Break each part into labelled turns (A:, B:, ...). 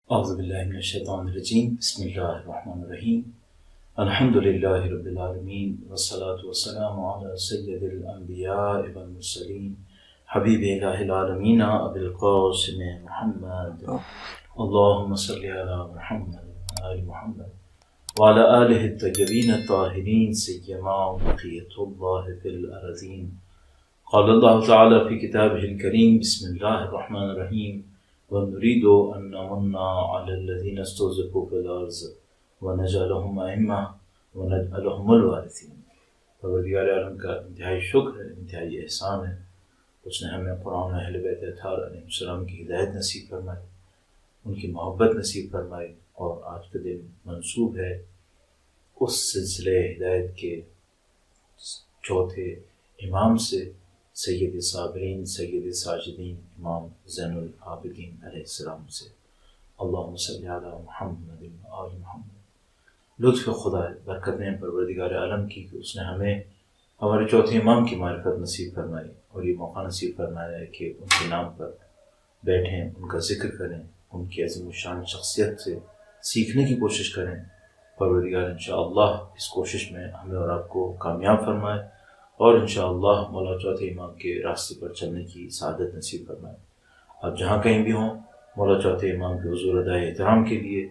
A: اعوذ باللہ من الشیطان الرجیم بسم اللہ الرحمن الرحیم الحمد للہ رب العالمین والصلاة والسلام علی سید الانبیاء والمرسلین حبیب الہ العالمین ابی القاسم محمد اللہم صلی علی محمد آل محمد وعلی آلہ الطیبین الطاہرین سیما بقیۃ اللہ فی الارضین قال اللہ تعالی فی کتابہ الکریم بسم اللہ الرحمن الرحیم وَنُرِيدُ أَن نَّمُنَّ عَلَى الَّذِينَ اسْتُضْعِفُوا فِي الْأَرْضِ وَنَجْعَلَهُمْ أَئِمَّةً وَنَجْعَلَهُمُ الْوَارِثِينَ۔ پروردگار عالم کا انتہائی شکر ہے، انتہائی احسان ہے، اس نے ہمیں قرآن و اہل بیت اطہار علیہ السلام کی ہدایت نصیب فرمائی، ان کی محبت نصیب فرمائی، اور آج کا دن منسوب ہے اس سلسلہ ہدایت کے چوتھے امام سے، سید صابرین سید ساجدین امام زین العابدین علیہ السلام سے۔ اللہم صلی علی محمد و آل محمد۔ لطف خدا ہے، برکت ہے پروردگار عالم کی کہ اس نے ہمیں ہمارے چوتھے امام کی معرفت نصیب فرمائی، اور یہ موقع نصیب فرمایا ہے کہ ان کے نام پر بیٹھیں، ان کا ذکر کریں، ان کی عظیم الشان شخصیت سے سیکھنے کی کوشش کریں۔ پروردگار انشاءاللہ اس کوشش میں ہمیں اور آپ کو کامیاب فرمائے، اور انشاءاللہ مولا چوتھے امام کے راستے پر چلنے کی سعادت نصیب فرمائے۔ آپ جہاں کہیں بھی ہوں، مولا چوتھے امام کے حضور ادائے احترام کے لیے،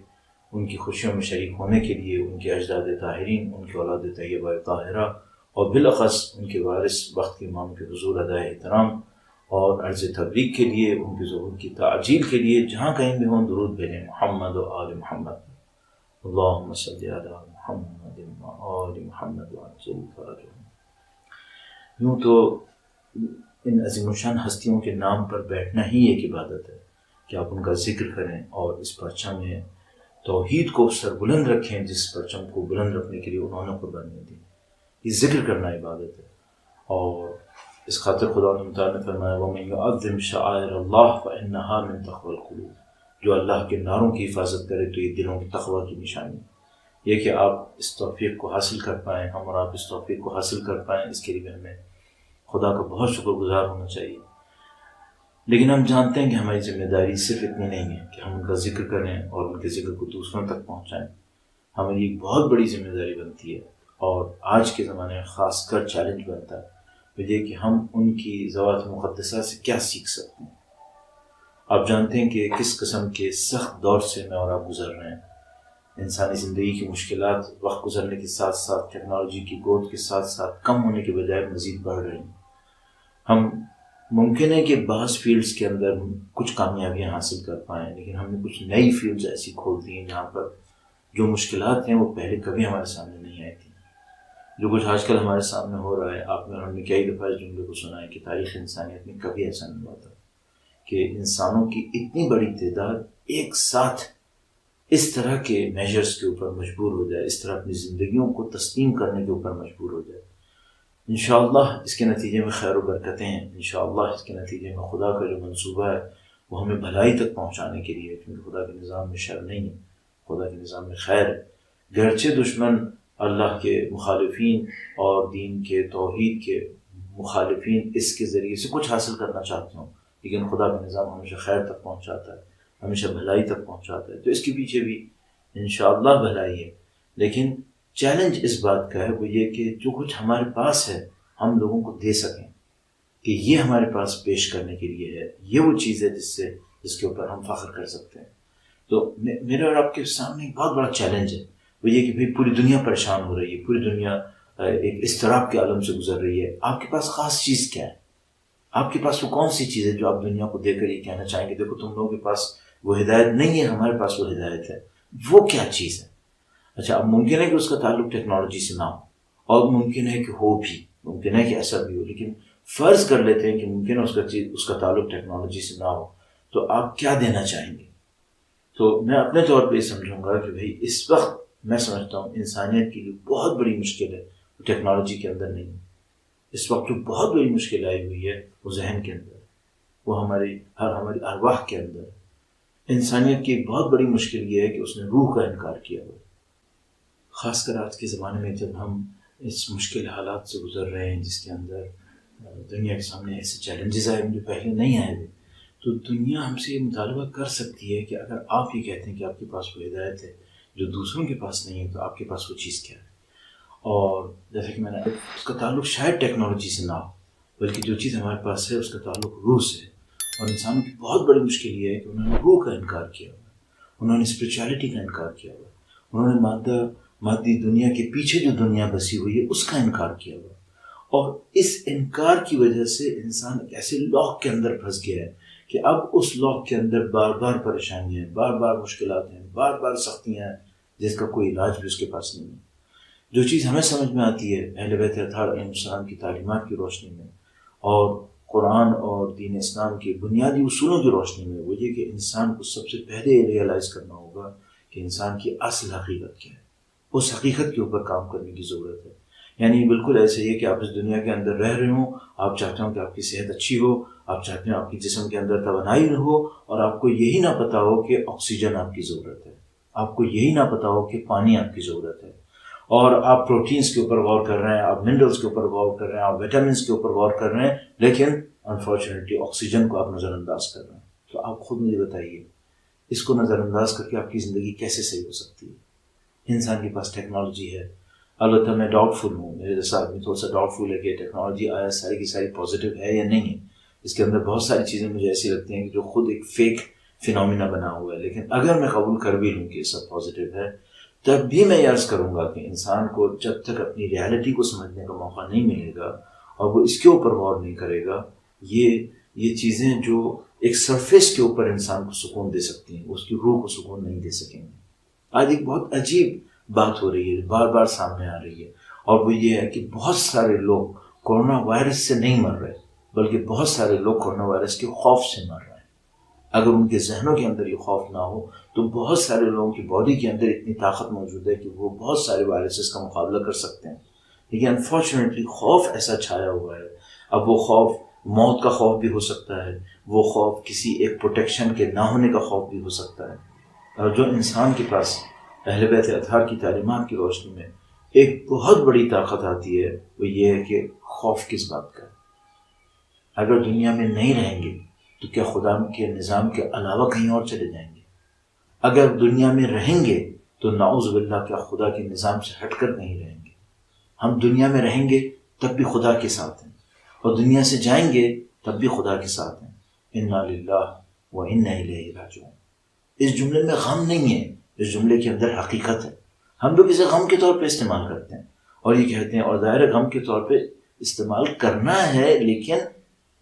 A: ان کی خوشیوں میں شریک ہونے کے لیے، ان کے اجداد طاہرین، ان کے اولاد طیبہ طاہرہ، اور بالاخص ان کے وارث وقت کے امام کے حضور ادائے احترام اور عرض تبلیغ کے لیے، ان کے ظہور کی تعجیل کے لیے جہاں کہیں بھی ہوں درود بھیجیں محمد و آل محمد۔ اللہم صلی علی محمد و آل محمد وعجل فرجهم۔ یوں تو ان عظیم الشان ہستیوں کے نام پر بیٹھنا ہی ایک عبادت ہے کہ آپ ان کا ذکر کریں اور اس پرچم میں توحید کو سربلند رکھیں، جس پرچم کو بلند رکھنے کے لیے انہوں نے قربانی دی۔ یہ ذکر کرنا عبادت ہے، اور اس خاطر خدا تعالیٰ نے فرمایا وَمَن يُعَظِّمْ شَعَائِرَ اللَّهِ فَإِنَّهَا مِن تَقْوَى الْقُلُوبِ۔ جو اللہ کے نعروں کی حفاظت کرے تو یہ دلوں کی تقوی کی نشانی ہے۔ یہ کہ آپ اس توفیق کو حاصل کر پائیں، ہم اور آپ اس توفیق کو حاصل کر پائیں، اس کے لیے ہمیں خدا کا بہت شکر گزار ہونا چاہیے۔ لیکن ہم جانتے ہیں کہ ہماری ذمہ داری صرف اتنی نہیں ہے کہ ہم ان کا ذکر کریں اور ان کے ذکر کو دوسروں تک پہنچائیں۔ ہماری ایک بہت بڑی ذمہ داری بنتی ہے، اور آج کے زمانے میں خاص کر چیلنج بنتا ہے، وہ یہ کہ ہم ان کی ذوات مقدسہ سے کیا سیکھ سکتے ہیں۔ آپ جانتے ہیں کہ کس قسم کے سخت دور سے میں اور آپ گزر رہے ہیں۔ انسانی زندگی کی مشکلات وقت گزرنے کے ساتھ ساتھ، ٹیکنالوجی کی گود کے ساتھ ساتھ کم ہونے کے بجائے مزید بڑھ رہی ہیں۔ ہم ممکن ہے کہ بعض فیلڈز کے اندر کچھ کامیابیاں حاصل کر پائیں، لیکن ہم نے کچھ نئی فیلڈز ایسی کھول دی ہیں جہاں پر جو مشکلات ہیں وہ پہلے کبھی ہمارے سامنے نہیں آئی تھیں۔ جو کچھ آج کل ہمارے سامنے ہو رہا ہے، آپ نے ہم نے کئی دفعہ اس جملے کو سنا ہے کہ تاریخ انسانیت میں کبھی ایسا نہیں ہوا تھا کہ انسانوں کی اتنی بڑی تعداد ایک ساتھ اس طرح کے میجرز کے اوپر مجبور ہو جائے، اس طرح اپنی زندگیوں کو تسلیم کرنے کے اوپر مجبور ہو جائے۔ انشاءاللہ اس کے نتیجے میں خیر و برکتیں ہیں، انشاءاللہ اس کے نتیجے میں خدا کا جو منصوبہ ہے وہ ہمیں بھلائی تک پہنچانے کے لیے، کیونکہ خدا کے نظام میں شر نہیں ہے، خدا کے نظام میں خیر ہے۔ گرچہ دشمن اللہ کے مخالفین اور دین کے توحید کے مخالفین اس کے ذریعے سے کچھ حاصل کرنا چاہتے ہوں، لیکن خدا کا نظام ہمیشہ خیر تک پہنچاتا ہے، ہمیشہ بھلائی تک پہنچاتا ہے، تو اس کے پیچھے بھی انشاءاللہ بھلائی ہے۔ لیکن چیلنج اس بات کا ہے، وہ یہ کہ جو کچھ ہمارے پاس ہے ہم لوگوں کو دے سکیں، کہ یہ ہمارے پاس پیش کرنے کے لیے ہے، یہ وہ چیز ہے جس کے اوپر ہم فخر کر سکتے ہیں۔ تو میرے اور آپ کے سامنے ایک بہت بڑا چیلنج ہے، وہ یہ کہ بھئی پوری دنیا پریشان ہو رہی ہے، پوری دنیا ایک اضطراب کے عالم سے گزر رہی ہے۔ آپ کے پاس خاص چیز کیا ہے؟ آپ کے پاس وہ کون سی چیز ہے جو آپ دنیا کو دے کر یہ کہنا چاہیں گے دیکھو تم لوگوں کے پاس وہ ہدایت نہیں ہے، ہمارے پاس وہ ہدایت ہے؟ وہ کیا چیز ہے؟ اچھا، اب ممکن ہے کہ اس کا تعلق ٹیکنالوجی سے نہ ہو، اور ممکن ہے کہ ہو بھی، ممکن ہے کہ ایسا بھی ہو، لیکن فرض کر لیتے ہیں کہ ممکن ہے اس کا تعلق ٹیکنالوجی سے نہ ہو، تو آپ کیا دینا چاہیں گے؟ تو میں اپنے طور پہ یہ سمجھوں گا کہ بھئی اس وقت میں سمجھتا ہوں انسانیت کی جو بہت بڑی مشکل ہے وہ ٹیکنالوجی کے اندر نہیں ہے۔ اس وقت جو بہت بڑی مشکل آئی ہوئی ہے وہ ذہن کے اندر ہے، وہ ہماری ارواح کے اندر ہے۔ انسانیت کی ایک بہت بڑی مشکل یہ ہے کہ اس نے روح کا انکار کیا ہوا ہے۔ خاص کر آج کے زمانے میں جب ہم اس مشکل حالات سے گزر رہے ہیں، جس کے اندر دنیا کے سامنے ایسے چیلنجز آئے جو پہلے نہیں آئے ہوئے، تو دنیا ہم سے یہ مطالبہ کر سکتی ہے کہ اگر آپ یہ کہتے ہیں کہ آپ کے پاس وہ ہدایت ہے جو دوسروں کے پاس نہیں ہے، تو آپ کے پاس وہ چیز کیا ہے؟ اور جیسے کہ میں نے اس کا تعلق شاید ٹیکنالوجی سے نہ ہو، بلکہ جو چیز ہمارے پاس ہے اس کا تعلق روح سے ہے۔ اور انسانوں کی بہت بڑی مشکل یہ ہے کہ انہوں نے روح کا انکار کیا ہوا ہے، انہوں نے اسپرچویلٹی کا انکار کیا ہوا ہے، انہوں نے مادی دنیا کے پیچھے جو دنیا بسی ہوئی ہے اس کا انکار کیا ہوا ہے۔ اور اس انکار کی وجہ سے انسان ایک ایسے لاک کے اندر پھنس گیا ہے کہ اب اس لاک کے اندر بار بار پریشانیاں ہیں، بار بار مشکلات ہیں، بار بار سختیاں ہیں، جس کا کوئی علاج بھی اس کے پاس نہیں ہے۔ جو چیز ہمیں سمجھ میں آتی ہے اہل بیت اطہار علیہ السلام کی تعلیمات کی روشنی میں اور قرآن اور دین اسلام کے بنیادی اصولوں کی روشنی میں، وہ یہ کہ انسان کو سب سے پہلے ریئلائز کرنا ہوگا کہ انسان کی اصل حقیقت کیا ہے، اس حقیقت کے اوپر کام کرنے کی ضرورت ہے۔ یعنی بالکل ایسے ہی کہ آپ اس دنیا کے اندر رہ رہے ہوں، آپ چاہتے ہوں کہ آپ کی صحت اچھی ہو، آپ چاہتے ہیں آپ کی جسم کے اندر توانائی ہو، اور آپ کو یہی نہ پتا ہو کہ آکسیجن آپ کی ضرورت ہے، آپ کو یہی نہ پتا ہو کہ پانی آپ کی ضرورت ہے، اور آپ پروٹینز کے اوپر غور کر رہے ہیں، آپ منرلز کے اوپر غور کر رہے ہیں، آپ وٹامنس کے اوپر غور کر رہے ہیں، لیکن انفارچونیٹلی آکسیجن کو آپ نظر انداز کر رہے ہیں۔ تو آپ خود مجھے بتائیے اس کو نظر انداز کر کے آپ کی زندگی کیسے صحیح ہو سکتی ہے؟ انسان کے پاس ٹیکنالوجی ہے، البتہ میں ڈاؤٹ فل ہوں، میرے جیسا آدمی تھوڑا سا ڈاؤٹ فل ہے کہ ٹیکنالوجی آیا ساری کی ساری پازیٹیو ہے یا نہیں ہے۔ اس کے اندر بہت ساری چیزیں مجھے ایسی لگتی ہیں کہ جو خود ایک فیک فینومینا بنا ہوا ہے، لیکن اگر میں قبول کر بھی لوں کہ یہ سب پازیٹیو ہے، تب بھی میں یہ عرض کروں گا کہ انسان کو جب تک اپنی ریالٹی کو سمجھنے کا موقع نہیں ملے گا اور وہ اس کے اوپر غور نہیں کرے گا، یہ چیزیں جو ایک سرفیس کے اوپر انسان کو سکون دے سکتی ہیں، اس کی روح کو سکون نہیں دے سکیں گے۔ آج ایک بہت عجیب بات ہو رہی ہے، بار بار سامنے آ رہی ہے، اور وہ یہ ہے کہ بہت سارے لوگ کورونا وائرس سے نہیں مر رہے، بلکہ بہت سارے لوگ کورونا وائرس کے خوف سے مر رہے ہیں۔ اگر ان کے ذہنوں کے اندر یہ خوف نہ ہو تو بہت سارے لوگوں کی باڈی کے اندر اتنی طاقت موجود ہے کہ وہ بہت سارے وائرسز کا مقابلہ کر سکتے ہیں، لیکن انفارچونیٹلی خوف ایسا چھایا ہوا ہے۔ اب وہ خوف موت کا خوف بھی ہو سکتا ہے، وہ خوف کسی ایک پروٹیکشن کے نہ ہونے کا خوف بھی ہو سکتا ہے۔ اور جو انسان کے پاس اہل بیت اطہار کی تعلیمات کی روشنی میں ایک بہت بڑی طاقت آتی ہے، وہ یہ ہے کہ خوف کس بات کا ہے؟ اگر دنیا میں نہیں رہیں گے تو کیا خدا کے نظام کے علاوہ کہیں اور چلے جائیں گے؟ اگر دنیا میں رہیں گے تو نعوذ باللہ کیا خدا کے نظام سے ہٹ کر نہیں رہیں گے؟ ہم دنیا میں رہیں گے تب بھی خدا کے ساتھ ہیں، اور دنیا سے جائیں گے تب بھی خدا کے ساتھ ہیں۔ انا للہ و انا الیہ راجعون۔ اس جملے میں غم نہیں ہے، اس جملے کے اندر حقیقت ہے۔ ہم لوگ اسے غم کے طور پہ استعمال کرتے ہیں اور یہ کہتے ہیں، اور ظاہر غم کے طور پہ استعمال کرنا ہے، لیکن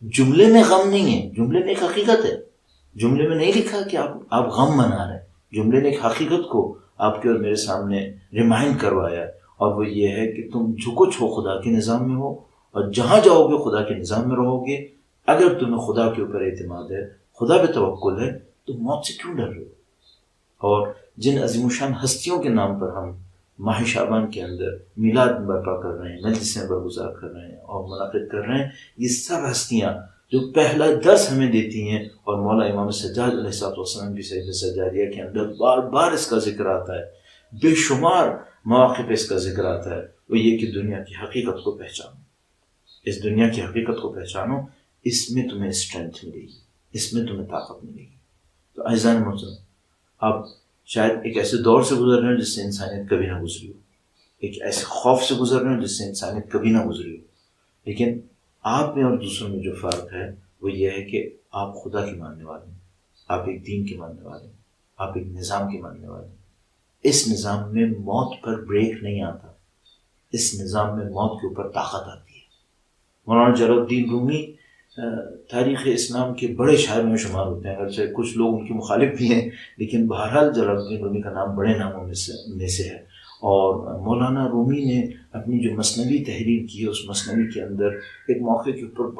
A: جملے میں غم نہیں ہے، جملے میں ایک حقیقت ہے۔ جملے میں نہیں لکھا کہ آپ غم منا رہے ہیں، جملے نے ایک حقیقت کو آپ کے اور میرے سامنے ریمائنڈ کروایا، اور وہ یہ ہے کہ تم جو کچھ ہو خدا کے نظام میں ہو، اور جہاں جاؤ گے خدا کے نظام میں رہو گے۔ اگر تمہیں خدا کے اوپر اعتماد ہے، خدا پہ توکل ہے، تو موت سے کیوں ڈر رہے ہو؟ اور جن عظیم الشان ہستیوں کے نام پر ہم ماہ شعبان کے اندر میلاد برپا کر رہے ہیں، مجلسیں برگزار کر رہے ہیں اور منعقد کر رہے ہیں، یہ سب ہستیاں جو پہلا درس ہمیں دیتی ہیں، اور مولا امام سجاد علیہ السلام بھی سجدہ سجاریہ کے اندر بار بار اس کا ذکر آتا ہے، بے شمار مواقع پہ اس کا ذکر آتا ہے، وہ یہ کہ دنیا کی حقیقت کو پہچانو، اس دنیا کی حقیقت کو پہچانو، اس میں تمہیں اسٹرینتھ ملے گی، اس میں تمہیں طاقت ملے گی۔ تو عزیزان محترم، آپ شاید ایک ایسے دور سے گزر رہے ہیں جس سے انسانیت کبھی نہ گزری ہو، ایک ایسے خوف سے گزر رہے ہیں جس سے انسانیت کبھی نہ گزری ہو، لیکن آپ میں اور دوسروں میں جو فرق ہے وہ یہ ہے کہ آپ خدا کے ماننے والے ہیں، آپ ایک دین کے ماننے والے ہیں، آپ ایک نظام کے ماننے والے ہیں۔ اس نظام میں موت پر بریک نہیں آتا، اس نظام میں موت کے اوپر طاقت آتی ہے۔ مولانا جلال الدین رومی تاریخ اسلام کے بڑے شاعر میں شمار ہوتے ہیں، اگرچہ کچھ لوگ ان کے مخالف بھی ہیں، لیکن بہرحال جلال الدین رومی کا نام بڑے ناموں میں سے ہے۔ اور مولانا رومی نے اپنی جو مثنوی تحریر کی ہے، اس مثنوی کے اندر ایک موقع کے اوپر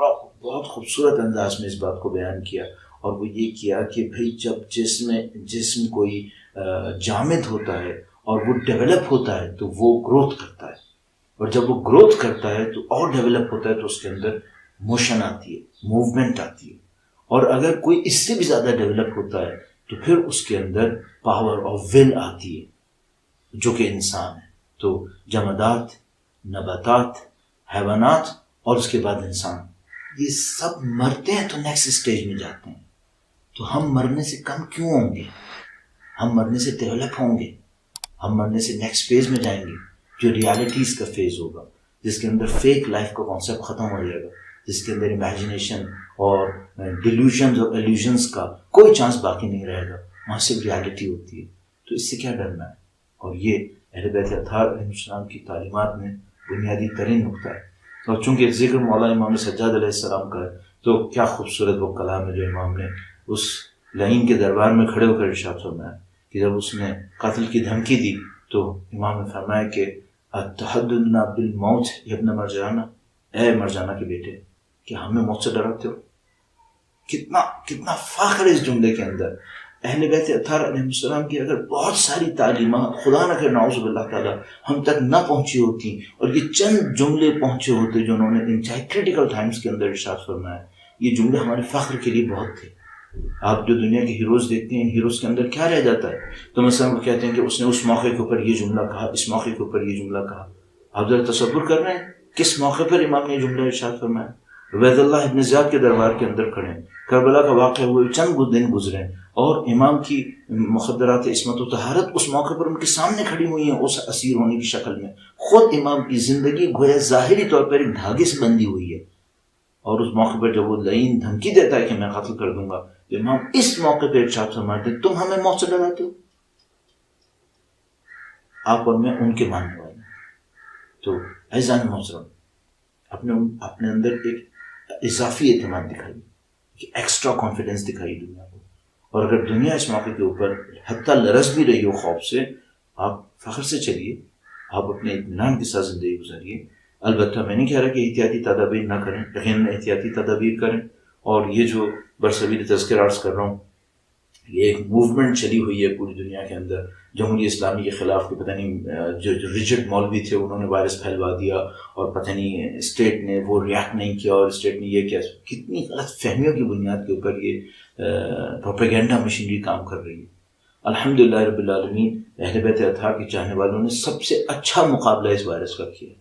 A: بہت خوبصورت انداز میں اس بات کو بیان کیا، اور وہ یہ کیا کہ بھئی جب جسم کوئی جامد ہوتا ہے اور وہ ڈیولپ ہوتا ہے تو وہ گروتھ کرتا ہے، اور جب وہ گروتھ کرتا ہے تو اور ڈیولپ ہوتا ہے تو اس کے اندر موشن آتی ہے، موومنٹ آتی ہے، اور اگر کوئی اس سے بھی زیادہ ڈیولپ ہوتا ہے تو پھر اس کے اندر پاور آف ول آتی ہے، جو کہ انسان ہے۔ تو جمادات، نباتات، حیوانات اور اس کے بعد انسان، یہ سب مرتے ہیں تو نیکسٹ اسٹیج میں جاتے ہیں، تو ہم مرنے سے کم کیوں ہوں گے؟ ہم مرنے سے ڈیولپ ہوں گے، ہم مرنے سے نیکسٹ فیز میں جائیں گے جو ریالٹیز کا فیز ہوگا، جس کے اندر فیک لائف کا کانسیپٹ ختم ہو جائے گا، جس کے اندر امیجنیشن اور ڈیلیوژنز اور ایلیوژنز کا کوئی چانس باقی نہیں رہے گا، وہاں صرف ریالٹی ہوتی ہے۔ تو اس سے کیا ڈرنا ہے؟ اور یہ اہل بیت اطہار علیہ السلام کی تعلیمات میں بنیادی ترین نقطہ ہے۔ اور چونکہ ذکر مولا امام سجاد علیہ السلام کا ہے تو کیا خوبصورت وہ کلام ہے جو امام نے اس لعین کے دربار میں کھڑے ہو کر ارشاد فرمایا کہ جب اس نے قتل کی دھمکی دی تو امام نے فرمایا کہ اتحدثنا بالموت یا ابن مرجانہ، اے مرجانہ کے بیٹے، کہ ہمیں موت سے ڈراتے ہو؟ کتنا فخر اس جملے کے اندر۔ اہل بیت اطہار علیہ السلام کی اگر بہت ساری تعلیمات خدا نہ کرے نعوذ باللہ تعالیٰ ہم تک نہ پہنچی ہوتی اور یہ چند جملے پہنچے ہوتے جو انہوں نے ان کریٹیکل ٹائمز کے اندر ارشاد فرمایا، یہ جملے ہمارے فخر کے لیے بہت تھے۔ آپ جو دنیا کے ہیروز دیکھتے ہیں، ان ہیروز کے اندر کیا رہ جاتا ہے؟ تو مثلا وہ کہتے ہیں کہ اس نے اس موقع کے اوپر یہ جملہ کہا، اس موقع کے اوپر یہ جملہ کہا۔ آپ ذرا تصور کر رہے ہیں کس موقع پر امام نے یہ جملہ ارشاد فرمایا؟ عبید اللہ ابن زیاد کے دربار کے اندر کھڑے ہیں، کربلا کا واقعہ ہوئے چند دن گزرے ہیں اور امام کی مخدرات عصمت و طہارت اس موقع پر ان کے سامنے کھڑی ہوئی ہیں اس اسیر ہونے کی شکل میں۔ خود امام کی زندگی گویا ظاہری طور پر ایک دھاگے سے بندھی ہوئی ہے، اور اس موقع پر جب وہ لعین دھمکی دیتا ہے کہ میں قتل کر دوں گا تو امام اس موقع پہ ارشاد فرماتے تم ہمیں موت سے ڈراتے ہو؟ آپ اور میں ان کے ماننے والے ہیں۔ تو عزیزان محترم، اپنے اندر ایک اضافی اعتماد دکھائی، ایک ایکسٹرا کانفیڈنس دکھائی دنیا کو، اور اگر دنیا اس موقع کے اوپر حتیٰ لرز بھی رہی ہو خوف سے، آپ فخر سے چلیے، آپ اپنے اطمینان کے ساتھ زندگی گزاریے۔ البتہ میں نہیں کہہ رہا کہ احتیاطی تدابیر نہ کریں، یقیناً احتیاطی تدابیر کریں۔ اور یہ جو برصغیر تذکرہ عرض کر رہا ہوں، یہ ایک موومنٹ چلی ہوئی ہے پوری دنیا کے اندر جمہوریہ اسلامی کے خلاف، کہ پتہ نہیں جو ریجڈ مولوی تھے انہوں نے وائرس پھیلوا دیا اور پتہ نہیں اسٹیٹ نے وہ ریئیکٹ نہیں کیا، اور اسٹیٹ نے یہ کیا، کتنی غلط فہمیوں کی بنیاد کے اوپر یہ پروپیگنڈا مشینری کام کر رہی ہے۔ الحمدللہ رب العالمین، اہل بیت اطہار کے چاہنے والوں نے سب سے اچھا مقابلہ اس وائرس کا کیا۔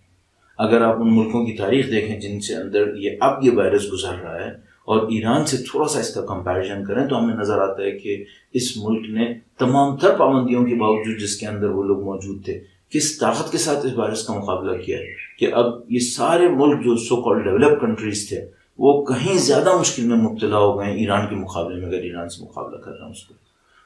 A: اگر آپ ان ملکوں کی تاریخ دیکھیں جن سے اندر یہ وائرس گزر رہا ہے اور ایران سے تھوڑا سا اس کا کمپیریزن کریں تو ہمیں نظر آتا ہے کہ اس ملک نے تمام تر پابندیوں کے باوجود جس کے اندر وہ لوگ موجود تھے، کس طاقت کے ساتھ اس وائرس کا مقابلہ کیا ہے کہ اب یہ سارے ملک جو سو کالڈ ڈیولپ کنٹریز تھے وہ کہیں زیادہ مشکل میں مبتلا ہو گئے ہیں ایران کے مقابلے میں، اگر ایران سے مقابلہ کر رہا ہوں اس کو۔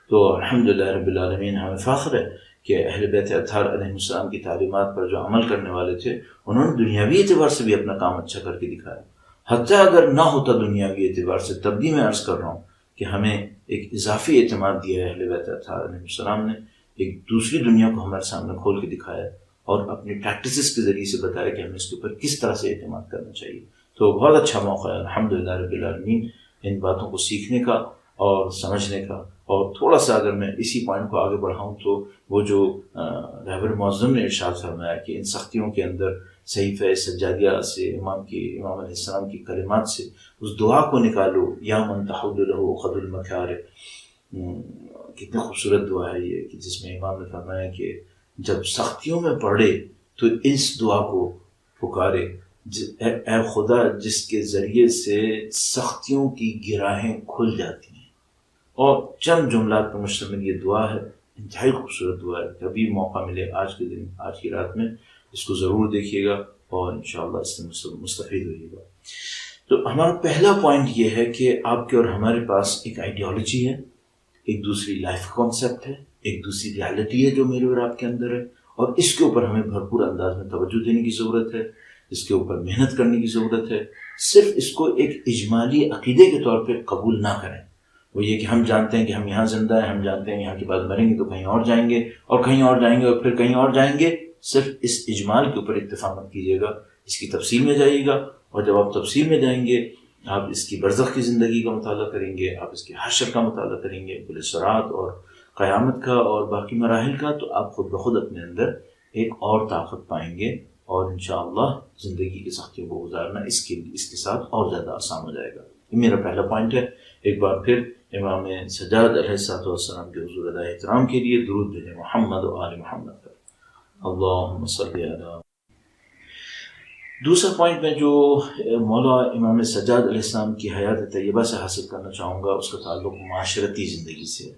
A: تو الحمدللہ رب العالمین، ہمیں فخر ہے کہ اہل بیت اطہار علیہ السلام کی تعلیمات پر جو عمل کرنے والے تھے انہوں نے دنیاوی اعتبار سے بھی اپنا کام اچھا کر کے دکھایا، حتیٰ اگر نہ ہوتا دنیاوی اعتبار سے تب بھی میں عرض کر رہا ہوں کہ ہمیں ایک اضافی اعتماد دیا ہے اہل بیت اطہار علیہ السلام نے، ایک دوسری دنیا کو ہمارے سامنے کھول کے دکھایا اور اپنی پریکٹسز کے ذریعے سے بتایا کہ ہمیں اس کے اوپر کس طرح سے اعتماد کرنا چاہیے۔ تو بہت اچھا موقع ہے الحمدللہ رب العالمین ان باتوں کو سیکھنے کا اور سمجھنے کا۔ اور تھوڑا سا اگر میں اسی پوائنٹ کو آگے بڑھاؤں تو وہ جو رہبر معظم نے ارشاد فرمایا کہ ان سختیوں کے اندر صحیفہ سجادیہ سے امام علیہ السلام کی کلمات سے اس دعا کو نکالو، یا من تحد له عقد المکارم، کتنی خوبصورت دعا ہے یہ کہ جس میں امام نے فرمایا کہ جب سختیوں میں پڑے تو اس دعا کو پکارے، اے خدا جس کے ذریعے سے سختیوں کی گراہیں کھل جاتی ہیں۔ اور چند جملات پر مشتمل یہ دعا ہے، انتہائی خوبصورت دعا ہے۔ کبھی موقع ملے آج کے دن، آج کی رات میں اس کو ضرور دیکھیے گا اور انشاءاللہ اس سے مستفید ہوئیے گا۔ تو ہمارا پہلا پوائنٹ یہ ہے کہ آپ کے اور ہمارے پاس ایک آئیڈیالوجی ہے، ایک دوسری لائف کانسیپٹ ہے، ایک دوسری ریالٹی ہے جو میرے اور آپ کے اندر ہے، اور اس کے اوپر ہمیں بھرپور انداز میں توجہ دینے کی ضرورت ہے، اس کے اوپر محنت کرنے کی ضرورت ہے۔ صرف اس کو ایک اجمالی عقیدے کے طور پہ قبول نہ کریں، وہ یہ کہ ہم جانتے ہیں کہ ہم یہاں زندہ ہیں، ہم جانتے ہیں یہاں کے بعد مریں گے تو کہیں اور جائیں گے، اور کہیں اور جائیں گے اور پھر کہیں اور جائیں گے۔ صرف اس اجمال کے اوپر اکتفا مت کیجیے گا، اس کی تفصیل میں جائیے گا، اور جب آپ تفصیل میں جائیں گے آپ اس کی برزخ کی زندگی کا مطالعہ کریں گے، آپ اس کے حشر کا مطالعہ کریں گے، پل صراط اور قیامت کا اور باقی مراحل کا، تو آپ خود بخود اپنے اندر ایک اور طاقت پائیں گے، اور انشاءاللہ زندگی کی سختیوں کو گزارنا اس کے ساتھ اور زیادہ آسان ہو جائے گا۔ یہ میرا پہلا پوائنٹ ہے۔ ایک بار پھر امام سجاد علیہ السلام کے حضور ادائے احترام کے لیے درود بھیجیں محمد و آل محمد پر۔ اللہم صلی علی دوسرا پوائنٹ میں جو مولا امام سجاد علیہ السلام کی حیات طیبہ سے حاصل کرنا چاہوں گا، اس کا تعلق معاشرتی زندگی سے ہے۔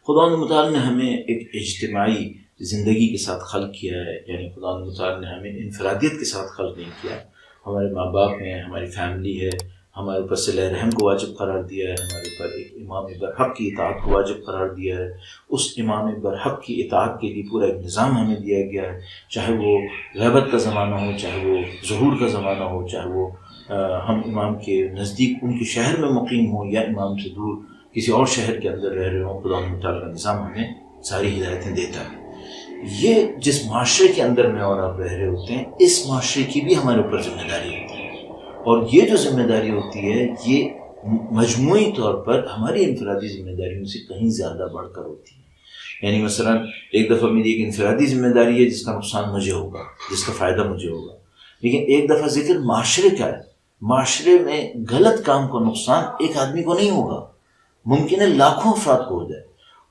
A: خداوند متعال نے ہمیں ایک اجتماعی زندگی کے ساتھ خلق کیا ہے، یعنی خداوند متعال نے ہمیں انفرادیت کے ساتھ خلق نہیں کیا۔ ہمارے ماں باپ ہیں، ہماری فیملی ہے، ہمارے اوپر صلہ رحم کو واجب قرار دیا ہے، ہمارے اوپر ایک امام برحق کی اطاعت کو واجب قرار دیا ہے۔ اس امام برحق کی اطاعت کے لیے پورا ایک نظام ہمیں دیا گیا ہے، چاہے وہ غیبت کا زمانہ ہو، چاہے وہ ظہور کا زمانہ ہو، چاہے وہ ہم امام کے نزدیک ان کے شہر میں مقیم ہوں یا امام سے دور کسی اور شہر کے اندر رہ رہے ہوں، خدا متعال کا نظام ہمیں ساری ہدایتیں دیتا ہے۔ یہ جس معاشرے کے اندر میں اور آپ رہ رہے ہوتے ہیں، اس معاشرے کی بھی ہمارے اوپر ذمہ داری ہوتی ہے، اور یہ جو ذمہ داری ہوتی ہے یہ مجموعی طور پر ہماری انفرادی ذمہ داریوں سے کہیں زیادہ بڑھ کر ہوتی ہے۔ یعنی مثلا ایک دفعہ میری ایک انفرادی ذمہ داری ہے جس کا نقصان مجھے ہوگا، جس کا فائدہ مجھے ہوگا، لیکن ایک دفعہ ذکر معاشرے کا ہے۔ معاشرے میں غلط کام کا نقصان ایک آدمی کو نہیں ہوگا، ممکن ہے لاکھوں افراد کو ہو جائے،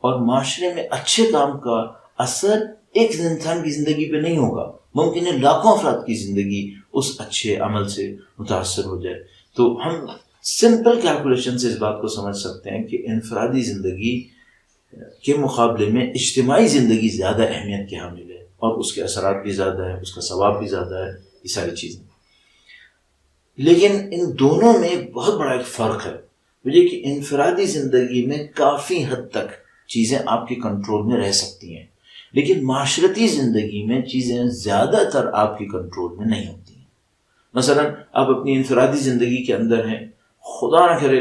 A: اور معاشرے میں اچھے کام کا اثر ایک انسان کی زندگی پہ نہیں ہوگا، ممکن ہے لاکھوں افراد کی زندگی اس اچھے عمل سے متاثر ہو جائے۔ تو ہم سمپل کیلکولیشن سے اس بات کو سمجھ سکتے ہیں کہ انفرادی زندگی کے مقابلے میں اجتماعی زندگی زیادہ اہمیت کی حامل ہے، اور اس کے اثرات بھی زیادہ ہیں، اس کا ثواب بھی زیادہ ہے، یہ ساری چیزیں۔ لیکن ان دونوں میں ایک بہت بڑا ایک فرق ہے، مجھے کہ انفرادی زندگی میں کافی حد تک چیزیں آپ کے کنٹرول میں رہ سکتی ہیں، لیکن معاشرتی زندگی میں چیزیں زیادہ تر آپ کی کنٹرول میں نہیں ہوتی ہیں۔ مثلا آپ اپنی انفرادی زندگی کے اندر ہیں، خدا نہ کرے